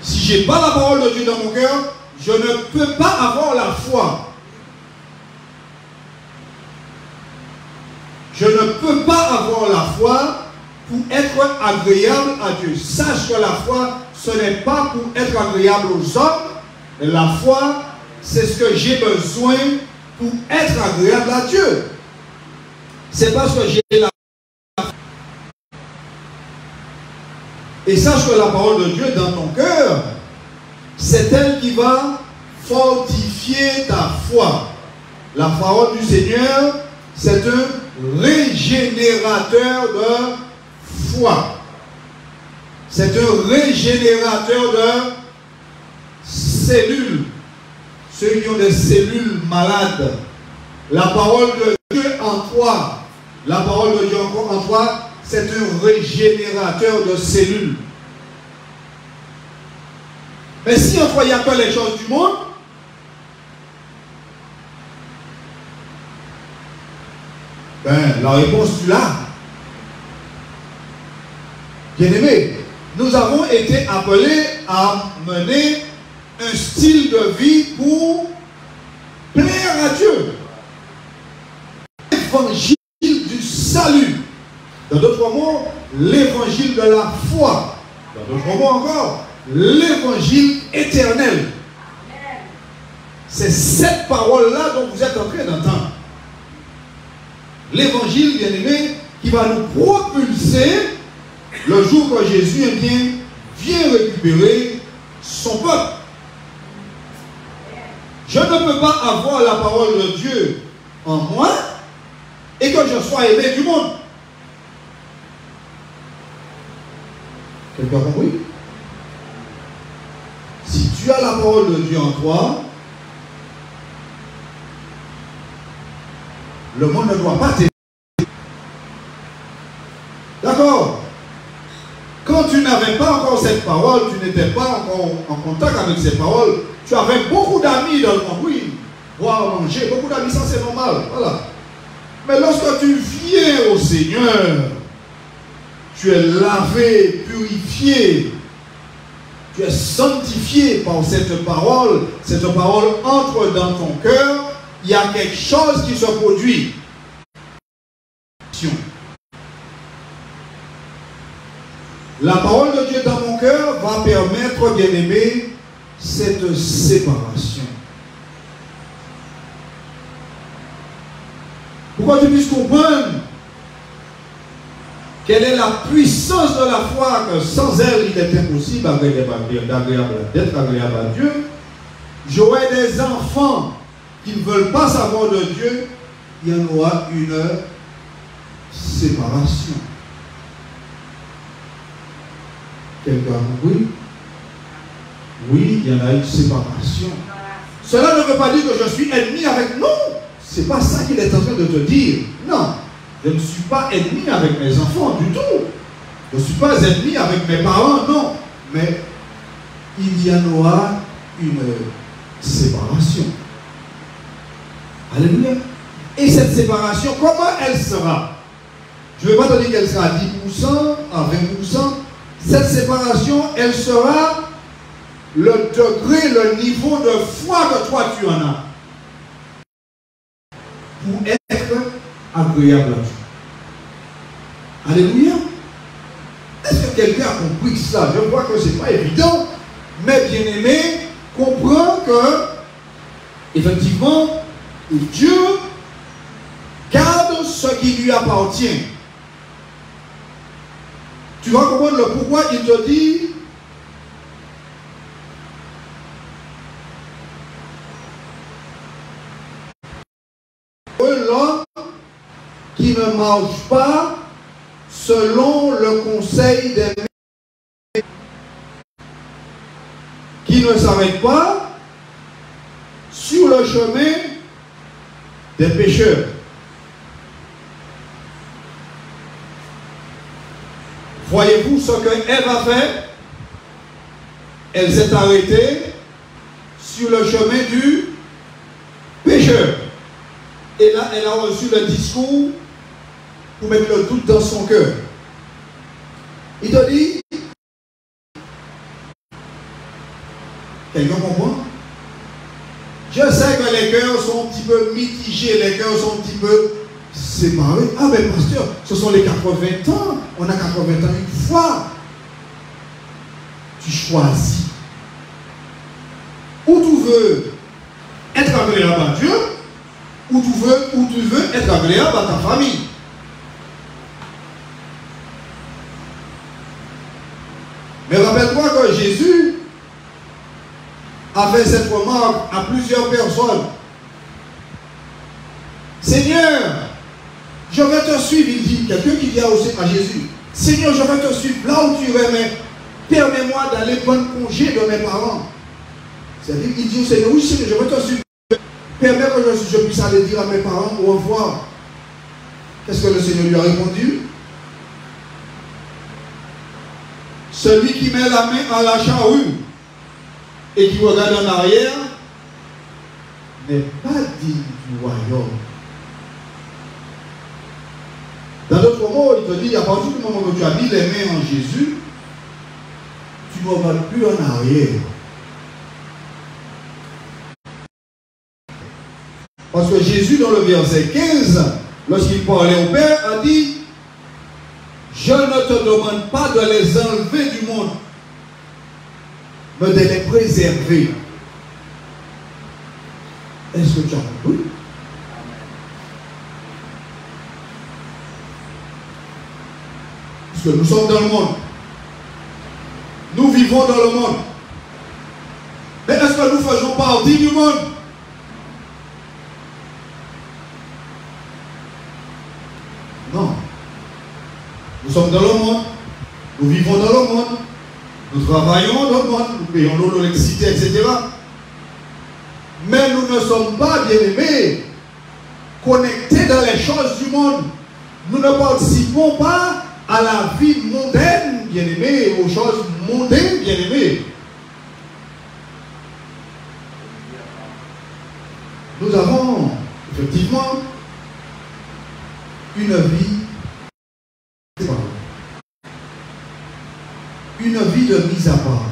Si je n'ai pas la parole de Dieu dans mon cœur, je ne peux pas avoir la foi. Je ne peux pas avoir la foi pour être agréable à Dieu. Sache que la foi, ce n'est pas pour être agréable aux hommes. La foi, c'est ce que j'ai besoin pour être agréable à Dieu. C'est parce que j'ai la foi. Et sache que la parole de Dieu dans ton cœur, c'est elle qui va fortifier ta foi. La parole du Seigneur, c'est un régénérateur de foi. C'est un régénérateur de cellules. Ceux qui ont des cellules malades. La parole de Dieu en toi, la parole de Dieu en toi, c'est un régénérateur de cellules. Mais si en toi il n'y a que les choses du monde, ben la réponse tu l'as. Bien-aimés, nous avons été appelés à mener un style de vie pour plaire à Dieu. L'évangile du salut. Dans d'autres mots, l'évangile de la foi. Dans d'autres mots encore, l'évangile éternel. C'est cette parole-là dont vous êtes en train d'entendre. L'évangile, bien-aimé, qui va nous propulser le jour que Jésus vient récupérer son peuple. Je ne peux pas avoir la parole de Dieu en moi et que je sois aimé du monde. Quelqu'un a compris? Si tu as la parole de Dieu en toi, le monde ne doit pas t'aimer. D'accord? Quand tu n'avais pas encore cette parole, tu n'étais pas encore en contact avec ces paroles, tu avais beaucoup d'amis dans le monde, oui, boire, manger, beaucoup d'amis, ça c'est normal, voilà. Mais lorsque tu viens au Seigneur, tu es lavé, purifié, tu es sanctifié par cette parole entre dans ton cœur, il y a quelque chose qui se produit. La parole de Dieu dans mon cœur va permettre, bien-aimé, cette séparation. Pourquoi tu puisses comprendre quelle est la puissance de la foi, que sans elle, il est impossible d'être agréable à Dieu. J'aurai des enfants qui ne veulent pas savoir de Dieu, il y en aura une séparation. Quelqu'un, oui? Oui, il y en a une séparation. Cela ne veut pas dire que je suis ennemi avec... Non, ce n'est pas ça qu'il est en train de te dire. Non, je ne suis pas ennemi avec mes enfants du tout. Je ne suis pas ennemi avec mes parents, non. Mais il y en aura une séparation. Alléluia. Et cette séparation, comment elle sera? Je ne vais pas te dire qu'elle sera à 10%, à 20%. Cette séparation, elle sera le degré, le niveau de foi que toi tu en as. Pour être agréable à Dieu. Alléluia. Est-ce que quelqu'un a compris ça? Je vois que ce n'est pas évident. Mais bien aimé, comprends que, effectivement, Dieu garde ce qui lui appartient. Tu vas comprendre le pourquoi il te dit l'homme qui ne marche pas selon le conseil des méchants, qui ne s'arrête pas sur le chemin des pécheurs. Voyez-vous ce que Ève a fait? Elle s'est arrêtée sur le chemin du pécheur. Et là, elle a reçu le discours pour mettre le doute dans son cœur. Il te dit, quelqu'un comprend? Je sais que les cœurs sont un petit peu mitigés, les cœurs sont un petit peu séparés. Ah ben pasteur, ce sont les 80 ans. On a 80 ans une fois. Tu choisis. Ou tu veux être agréable à Dieu, ou tu veux être agréable à ta famille. Mais rappelle-toi que Jésus a fait cette remarque à plusieurs personnes. Seigneur, je vais te suivre. Il dit, quelqu'un qui dit à Jésus, Seigneur, je vais te suivre là où tu es, mais permets-moi d'aller prendre congé de mes parents. C'est-à-dire, il dit au Seigneur, oui Seigneur, je vais te suivre. Permets que je puisse aller dire à mes parents au revoir. Qu'est-ce que le Seigneur lui a répondu? Celui qui met la main à la charrue et qui regarde en arrière n'est pas digne du royaume. Dans d'autres mots, il te dit, à partir du moment où tu as mis les mains en Jésus, tu ne regardes plus en arrière. Parce que Jésus, dans le verset 15, lorsqu'il parlait au Père, a dit, je ne te demande pas de les enlever du monde, mais de les préserver. Est-ce que tu as compris? Parce que nous sommes dans le monde. Nous vivons dans le monde. Mais est-ce que nous faisons partie du monde? Non. Nous sommes dans le monde. Nous vivons dans le monde. Nous travaillons dans le monde. Nous payons nos l'électricité, etc. Mais nous ne sommes pas, bien-aimés, connectés dans les choses du monde. Nous ne participons pas à la vie mondaine, bien-aimés, aux choses mondaines, bien-aimés. Nous avons, effectivement, une vie de mise à part.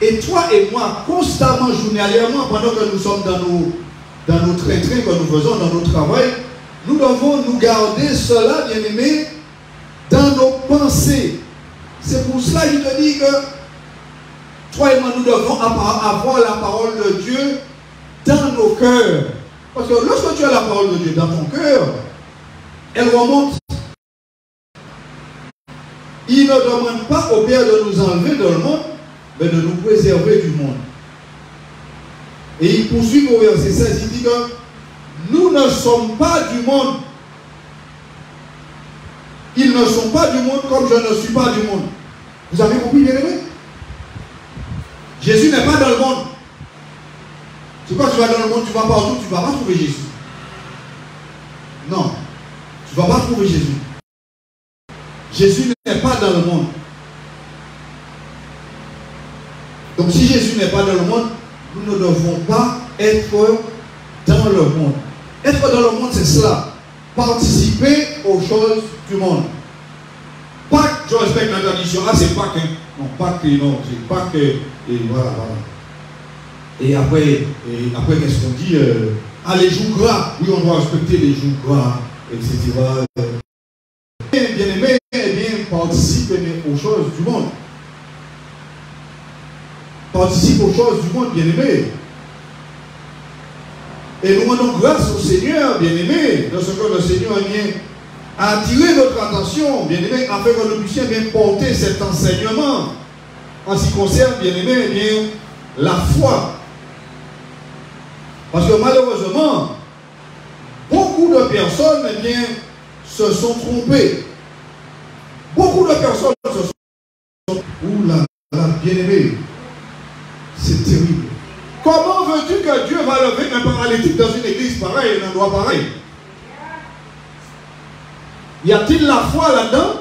Et toi et moi, constamment, journalièrement, pendant que nous sommes dans nos trains-trains que nous faisons, dans notre travail, nous devons nous garder cela, bien-aimés, dans nos pensées. C'est pour cela qu'il te dit que toi et moi, nous devons avoir la parole de Dieu dans nos cœurs. Parce que lorsque tu as la parole de Dieu dans ton cœur, elle remonte. Il ne demande pas au Père de nous enlever dans le monde, mais de nous préserver du monde. Et il poursuit au verset 16, il dit que nous ne sommes pas du monde. Ils ne sont pas du monde comme je ne suis pas du monde. Vous avez compris, bien-aimé? Jésus n'est pas dans le monde. C'est quand tu vas dans le monde, tu vas partout, tu ne vas pas trouver Jésus. Non, tu ne vas pas trouver Jésus. Jésus n'est pas dans le monde. Donc si Jésus n'est pas dans le monde, nous ne devons pas être dans le monde. Être dans le monde, c'est cela. Participer aux choses du monde. Pas que je respecte la tradition. Ah, c'est pas que. Non, pas que, non. C'est pas que. Et voilà, voilà. Et après qu'est-ce qu'on dit? Les jours gras. Oui, on doit respecter les jours gras, etc. Bien aimé, eh bien, participe aux choses du monde. Participe aux choses du monde, bien aimé. Et nous rendons grâce au Seigneur, bien aimé, de ce que le Seigneur a attiré notre attention, bien aimé, afin que nous puissions bien porter cet enseignement en ce qui concerne, bien aimé, eh bien, la foi. Parce que malheureusement, beaucoup de personnes, eh bien, se sont trompées. Beaucoup de personnes se sont trompées. Ouh là là, bien aimé, c'est terrible. Comment veux-tu que Dieu va lever un paralytique dans une église pareille, un endroit pareil? Y a-t-il la foi là-dedans?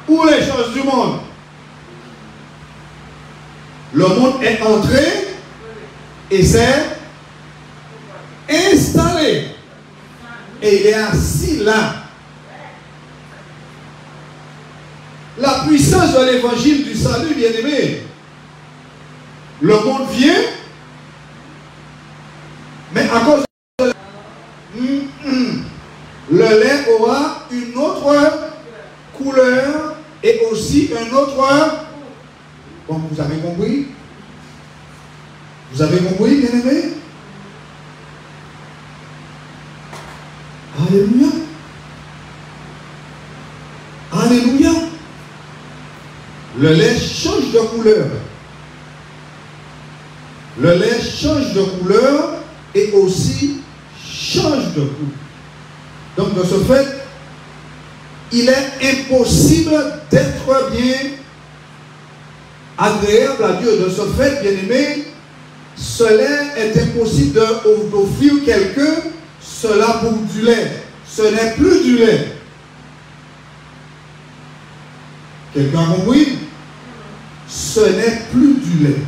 Ou les choses du monde? Le monde est entré et s'est installé. Et il est assis là. La puissance de l'évangile du salut, bien-aimé. Le monde vient, mais à cause de le lait aura une autre couleur et aussi un autre. Bon, vous avez compris? Vous avez compris, bien-aimé? Alléluia. Alléluia. Le lait change de couleur. Le lait change de couleur et aussi change de goût. Donc de ce fait, il est impossible d'être bien agréable à Dieu. De ce fait, bien aimé, cela est impossible d'offrir quelqu'un cela pour du lait. Ce n'est plus du lait. Quelqu'un a compris? Ce n'est plus du lait.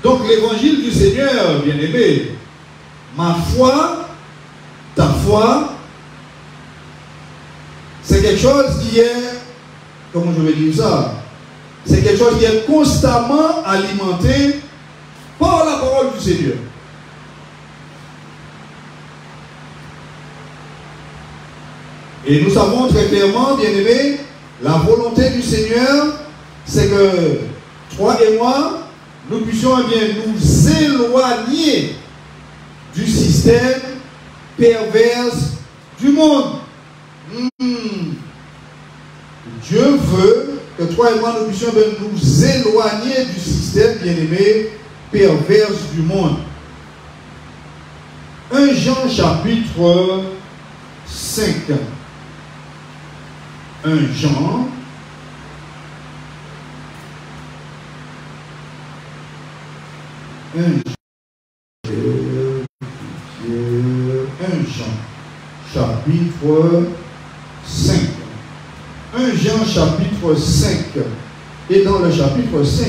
Donc l'évangile du Seigneur, bien-aimé, ma foi, ta foi, c'est quelque chose qui est, comment je vais dire ça, c'est quelque chose qui est constamment alimenté par la parole du Seigneur. Et nous savons très clairement, bien-aimés, la volonté du Seigneur, c'est que toi et moi, nous puissions bien nous éloigner du système pervers du monde. Dieu veut que toi et moi, nous puissions bien nous éloigner du système, bien-aimé, pervers du monde. 1 Jean chapitre 5. 1 Jean chapitre 5. 1 Jean chapitre 5. Et dans le chapitre 5,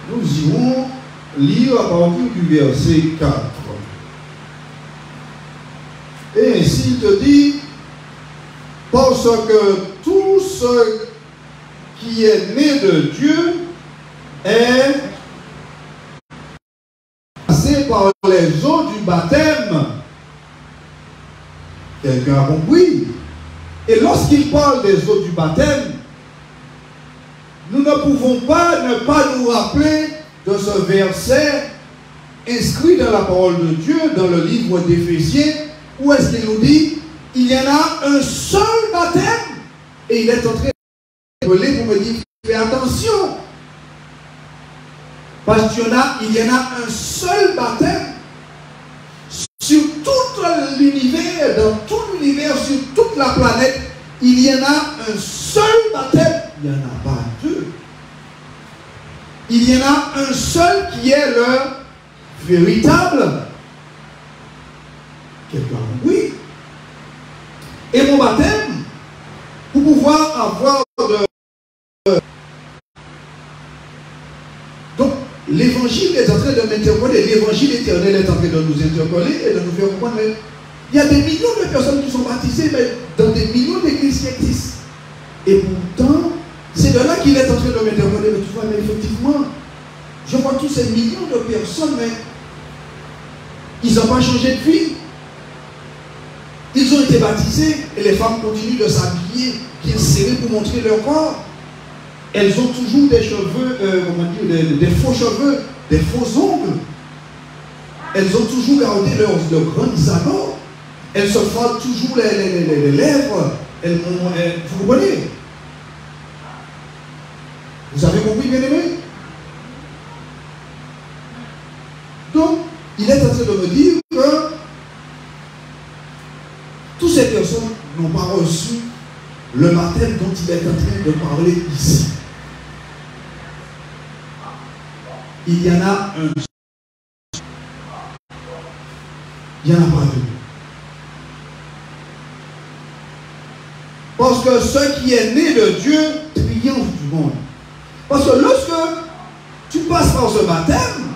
nous irons lire à partir du verset 4. Et ainsi il te dit, parce que tout ce qui est né de Dieu est passé par les eaux du baptême. Quelqu'un a compris? Et lorsqu'il parle des eaux du baptême, nous ne pouvons pas ne pas nous rappeler de ce verset inscrit dans la parole de Dieu, dans le livre d'Éphésiens, où est-ce qu'il nous dit, il y en a un seul baptême, et il est en train de me pour me dire, fais attention, parce qu'il y en a un seul baptême, sur tout l'univers, dans tout l'univers, sur toute la planète, il y en a un seul baptême. Il n'y en a pas deux. Il y en a un seul qui est le véritable. Quelqu'un, oui. Et mon baptême, pour pouvoir avoir de... Donc, l'évangile est en train de m'interpeller, l'évangile éternel est en train de nous interpeller et de nous faire comprendre. Il y a des millions de personnes qui sont baptisées, mais dans des millions d'églises qui existent. Et pourtant, c'est de là qu'il est en train de m'interpeller. Mais tu vois, mais effectivement, je vois tous ces millions de personnes, mais ils n'ont pas changé de vie. Ils ont été baptisés et les femmes continuent de s'habiller bien serrées pour montrer leur corps. Elles ont toujours des cheveux, comment dire, des faux cheveux, des faux ongles. Elles ont toujours gardé leurs grandes anneaux. Elles se frottent toujours les lèvres. Vous comprenez? Vous avez compris, bien-aimé? Donc, il est en train de me dire que toutes ces personnes n'ont pas reçu le baptême dont il est en train de parler ici. Il y en a un. Il n'y en a pas deux. Parce que ce qui est né de Dieu triomphe du monde. Parce que lorsque tu passes par ce baptême,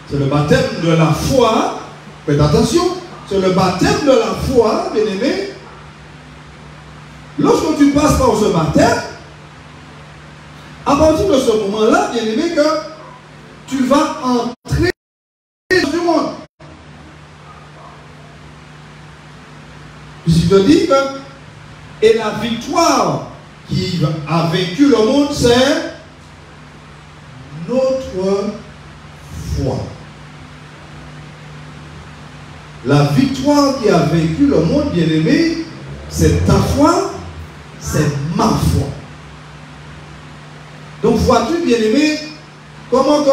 c'est le baptême de la foi. Faites attention, c'est le baptême de la foi, bien-aimé. Lorsque tu passes par ce baptême, à partir de ce moment-là, bien-aimé, que tu vas entrer dans le monde. Puisqu'il te dit que et la victoire qui a vaincu le monde, c'est notre foi. La victoire qui a vaincu le monde, bien-aimé, c'est ta foi, c'est ma foi. Donc, vois-tu, bien-aimé, Comment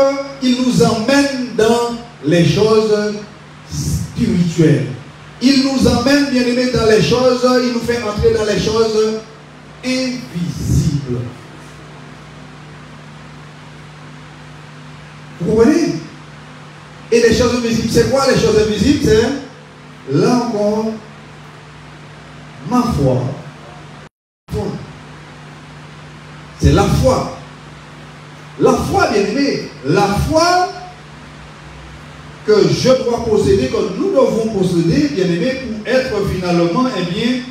il nous emmène dans les choses spirituelles. Il nous emmène, bien aimés, dans les choses, il nous fait entrer dans les choses invisibles. Vous comprenez? Et les choses invisibles, c'est quoi les choses invisibles? C'est, là encore, ma foi. C'est la foi. La foi, bien aimé, la foi que je dois posséder, que nous devons posséder, bien aimé, pour être finalement, eh bien,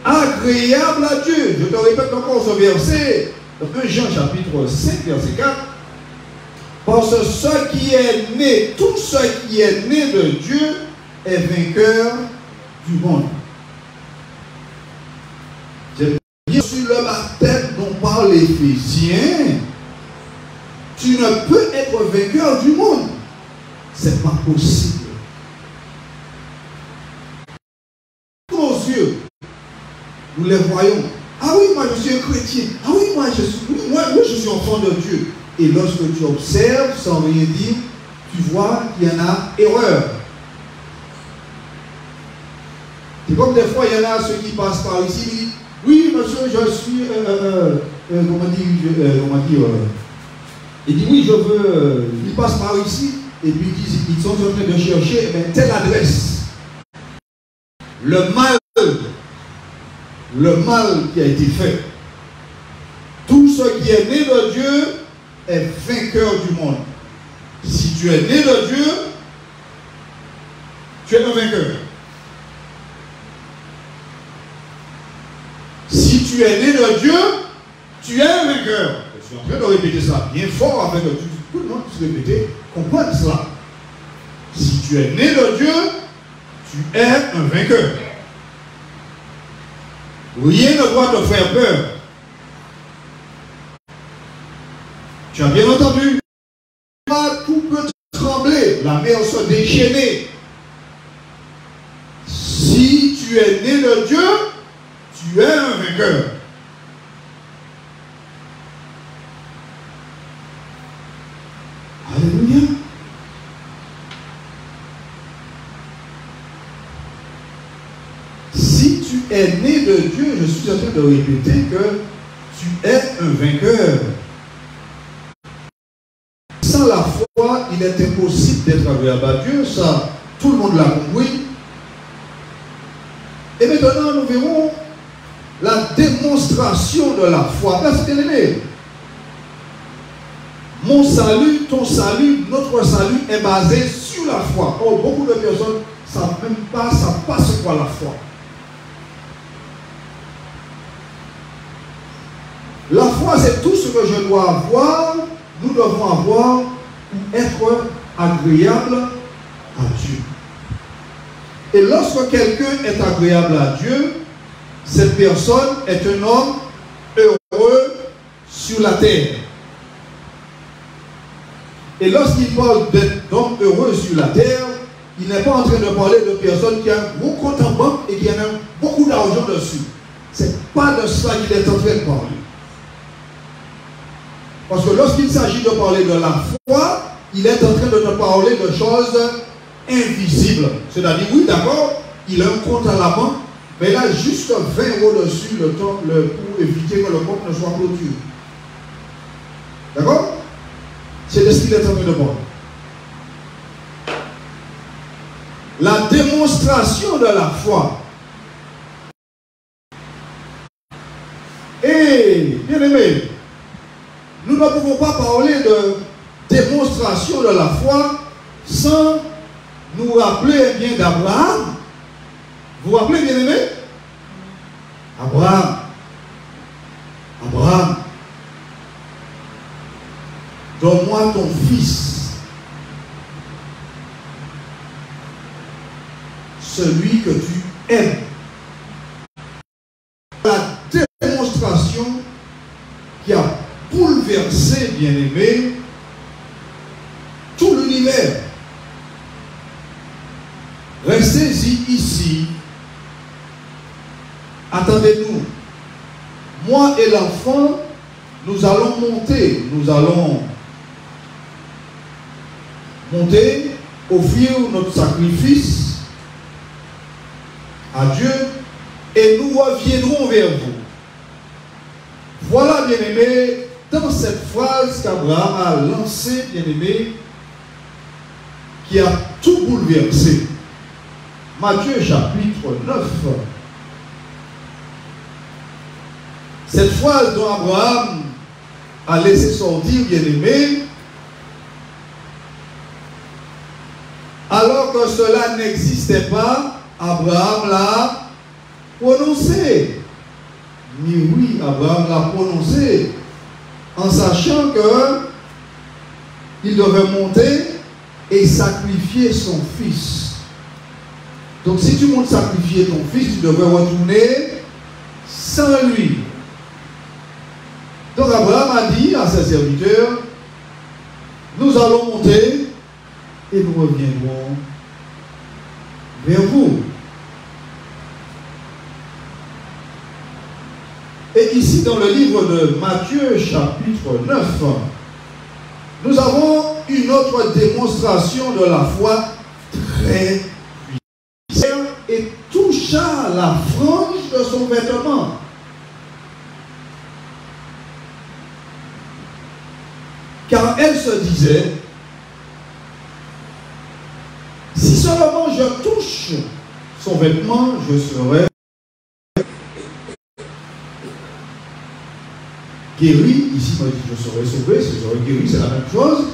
agréable à Dieu. Je te répète encore ce verset, 1 Jean chapitre 5, verset 4. Parce que ce qui est né, tout ce qui est né de Dieu est vainqueur du monde. J'ai bien sur le baptême dont parle l'Éphésiens. Tu ne peux être vainqueur du monde. C'est pas possible. Nos yeux, nous les voyons. Ah oui, moi je suis un chrétien. Ah oui, moi je suis enfant de Dieu. Et lorsque tu observes sans rien dire, tu vois qu'il y en a erreur. C'est comme des fois, il y en a ceux qui passent par ici, ils disent, oui, monsieur, je suis, il dit, oui, je veux, ils passent par ici, et puis ils sont en train de chercher telle adresse. Le mal qui a été fait, tout ce qui est né de Dieu est vainqueur du monde. Si tu es né de Dieu, tu es un vainqueur. Si tu es né de Dieu, tu es un vainqueur. Je suis en train de répéter ça bien fort afin que tout le monde puisse répéter, comprendre cela. Si tu es né de Dieu, tu es un vainqueur. Rien ne doit te faire peur. Tu as bien entendu? Tout peut trembler, la mer se déchaîner. Si tu es né de Dieu, tu es un vainqueur. Alléluia. Si tu es né de Dieu, je suis en train de répéter que tu es un vainqueur. Sans la foi, il est impossible d'être agréable à Dieu. Ça, tout le monde l'a compris. Et maintenant, nous verrons la démonstration de la foi. Parce que, mon salut, ton salut, notre salut est basé sur la foi. Or, beaucoup de personnes ne savent même pas, ce qu'est la foi. La foi, c'est tout ce que je dois avoir, nous devons avoir pour être agréable à Dieu. Et lorsque quelqu'un est agréable à Dieu, cette personne est un homme heureux sur la terre. Et lorsqu'il parle d'homme heureux sur la terre, il n'est pas en train de parler de personne qui a un gros compte en banque et qui a beaucoup d'argent dessus. Ce n'est pas de ça qu'il est en train de parler. Parce que lorsqu'il s'agit de parler de la foi, il est en train de te parler de choses invisibles. C'est-à-dire, oui, d'accord, il a un compte à la banque, mais il a juste 20 € dessus pour éviter que le compte ne soit clôturé. D'accord? C'est de ce qu'il est en train de parler. La démonstration de la foi. Et, bien aimé, nous ne pouvons pas parler de démonstration de la foi sans nous rappeler bien d'Abraham. Vous vous rappelez, bien aimé? Abraham. Donne-moi ton fils, celui que tu aimes. La démonstration qui a bouleversé, bien-aimé, tout l'univers. Restez-y ici. Attendez-nous. Moi et l'enfant, nous allons monter, nous allons monter, offrir notre sacrifice à Dieu et nous reviendrons vers vous. Voilà, bien-aimés, dans cette phrase qu'Abraham a lancée, bien-aimés, qui a tout bouleversé. Matthieu chapitre 9. Cette phrase dont Abraham a laissé sortir, bien-aimé, alors que cela n'existait pas, Abraham l'a prononcé. Mais oui, Abraham l'a prononcé en sachant que il devait monter et sacrifier son fils. Donc si tu montes sacrifier ton fils, tu devrais retourner sans lui. Donc Abraham a dit à ses serviteurs, nous allons monter et nous reviendrons vers vous. Et ici dans le livre de Matthieu chapitre 9, nous avons une autre démonstration de la foi très puissante et toucha la frange de son vêtement. Car elle se disait, si seulement je touche son vêtement, je serai guéri. Ici, on dit je serai sauvé, je serai guéri, c'est la même chose.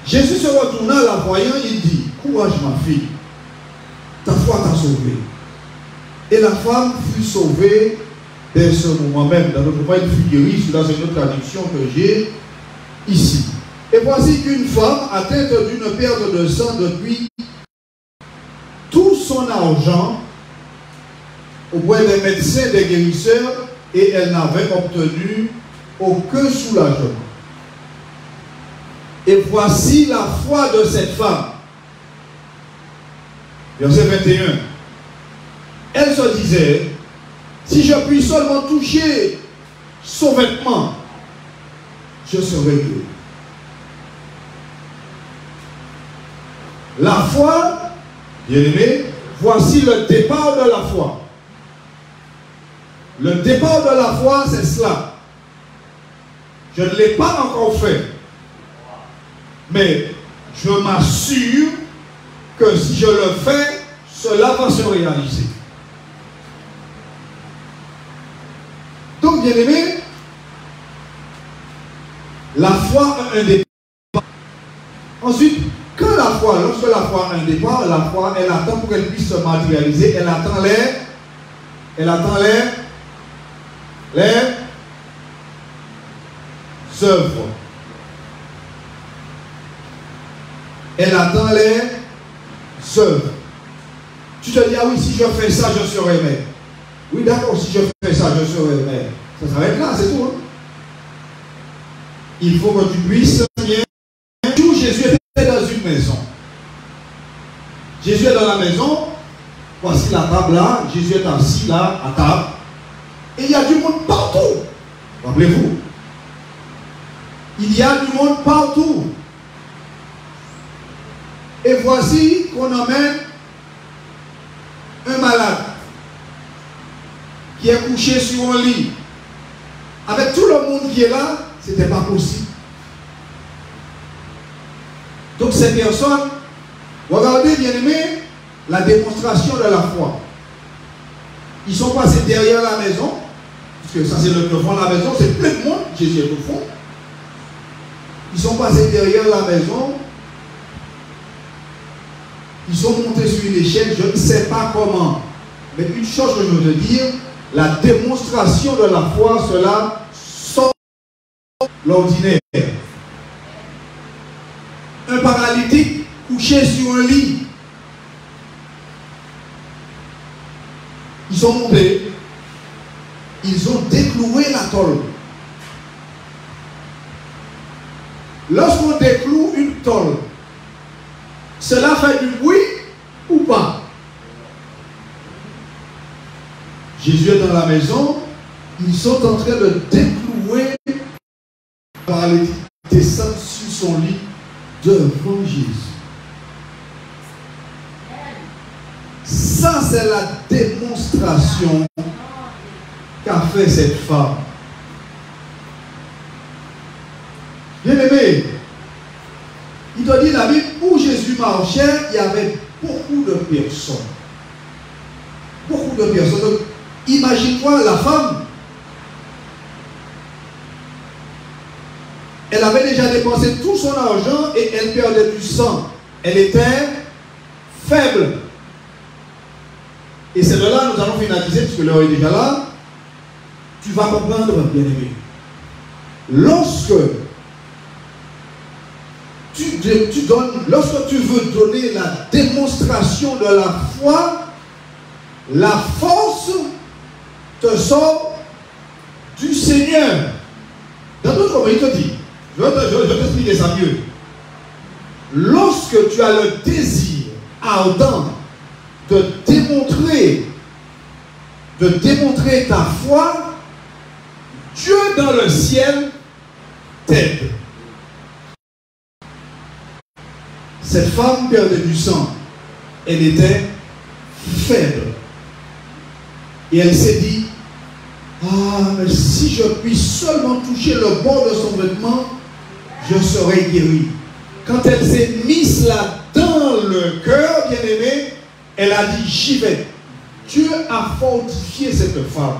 Jésus se retourna, la voyant, il dit, courage ma fille, ta foi t'a sauvée. Et la femme fut sauvée dès ce moment même. Dans notre point, elle fut guérie. Cela, c'est une autre traduction que j'ai ici. Et voici qu'une femme atteinte d'une perte de sang depuis tout son argent auprès des médecins, des guérisseurs, et elle n'avait obtenu aucun soulagement. Et voici la foi de cette femme. Verset 21. Elle se disait, si je puis seulement toucher son vêtement, je serai guéri. La foi, bien-aimé, voici le départ de la foi. Le départ de la foi, c'est cela. Je ne l'ai pas encore fait. Mais je m'assure que si je le fais, cela va se réaliser. Donc, bien aimé, la foi a un départ. Ensuite, quand la foi, lorsque la foi a un départ, la foi, elle attend pour qu'elle puisse se matérialiser, elle attend les œuvres. Elle attend les œuvres. Tu te dis, ah oui, si je fais ça, je serai maire. Oui, d'accord, si je fais ça, je serai maire. Ça s'arrête là, c'est tout. Hein? Il faut que tu puisses bien. Un jour, Jésus était dans une maison. Jésus est dans la maison. Voici la table là. Jésus est assis là, à table. Et il y a du monde partout. Rappelez-vous. Il y a du monde partout. Et voici qu'on emmène un malade qui est couché sur un lit. Avec tout le monde qui est là, ce n'était pas possible. Donc ces personnes, regardez bien aimé, la démonstration de la foi. Ils sont passés derrière la maison, parce que ça c'est le fond de la maison, c'est plein de monde, Jésus est au fond. Ils sont passés derrière la maison. Ils sont montés sur une échelle, je ne sais pas comment. Mais une chose que je veux te dire, la démonstration de la foi, cela sort l'ordinaire. Un paralytique couché sur un lit. Ils sont montés. Ils ont décloué la tôle. Lorsqu'on décloue une tôle, cela fait du bruit ou pas? Jésus est dans la maison, ils sont en train de déclouer par les descendre sur son lit devant Jésus. Ça, c'est la démonstration qu'a fait cette femme. Bien aimé, il te dit la Bible, où Jésus marchait, il y avait beaucoup de personnes. Beaucoup de personnes. Donc, imagine-toi la femme. Elle avait déjà dépensé tout son argent et elle perdait du sang. Elle était faible. Et c'est de là que nous allons finaliser, puisque l'heure est déjà là. Tu vas comprendre, bien aimé. Lorsque lorsque tu veux donner la démonstration de la foi, la force te sort du Seigneur. Dans d'autres mots, il te dit, je vais t'expliquer ça mieux. Lorsque tu as le désir ardent de démontrer ta foi, Dieu dans le ciel t'aide. Cette femme perdait du sang. Elle était faible. Et elle s'est dit, ah, mais si je puis seulement toucher le bord de son vêtement, je serai guéri. Quand elle s'est mise là dans le cœur, bien aimé, elle a dit, j'y vais. Dieu a fortifié cette femme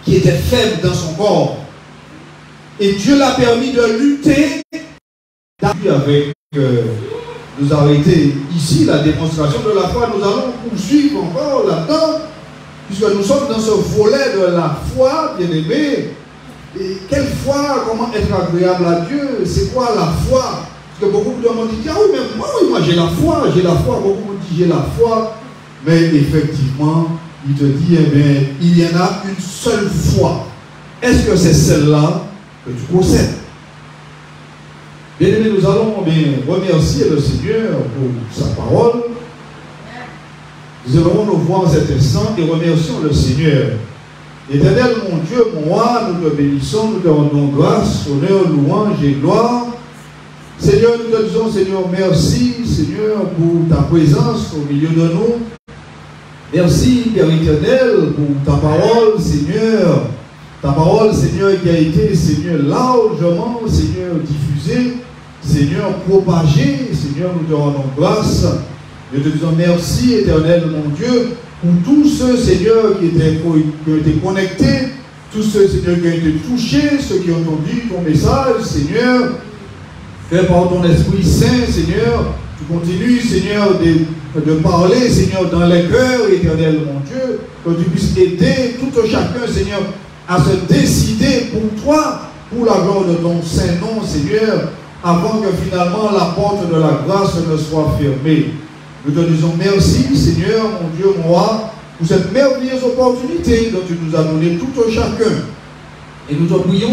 qui était faible dans son corps. Et Dieu l'a permis de lutter avec nous arrêter ici la démonstration de la foi. Nous allons poursuivre encore là-dedans, puisque nous sommes dans ce volet de la foi, bien aimé. Et quelle foi, comment être agréable à Dieu, c'est quoi la foi? Parce que beaucoup de monde disent, ah oui, mais moi j'ai la foi, beaucoup me disent j'ai la foi. Mais effectivement, il te dit, eh bien, il y en a une seule foi. Est-ce que c'est celle-là que tu possèdes? Bien aimé, nous allons remercier le Seigneur pour sa parole. Nous allons nous voir cet instant et remercions le Seigneur. Éternel, mon Dieu, mon roi, nous te bénissons, nous te rendons grâce, honneur, louange et gloire. Seigneur, nous te disons, Seigneur, merci, Seigneur, pour ta présence au milieu de nous. Merci, Père éternel, pour ta parole, Seigneur. Ta parole, Seigneur, qui a été, Seigneur, largement, Seigneur, diffusée, Seigneur, propagée. Seigneur, nous te rendons grâce. Nous te disons merci, éternel, mon Dieu, pour tous ceux, Seigneur, qui ont été connectés, tous ceux, Seigneur, qui ont été touchés, ceux qui ont entendu ton message, Seigneur. Fais par ton Esprit Saint, Seigneur, tu continues, Seigneur, de parler, Seigneur, dans les cœurs, éternel, mon Dieu, que tu puisses aider tout chacun, Seigneur, à se décider pour toi, pour la gloire de ton saint nom, Seigneur, avant que finalement la porte de la grâce ne soit fermée. Nous te disons merci, Seigneur, mon Dieu, mon roi, pour cette merveilleuse opportunité dont tu nous as donné tout chacun. Et nous te prions.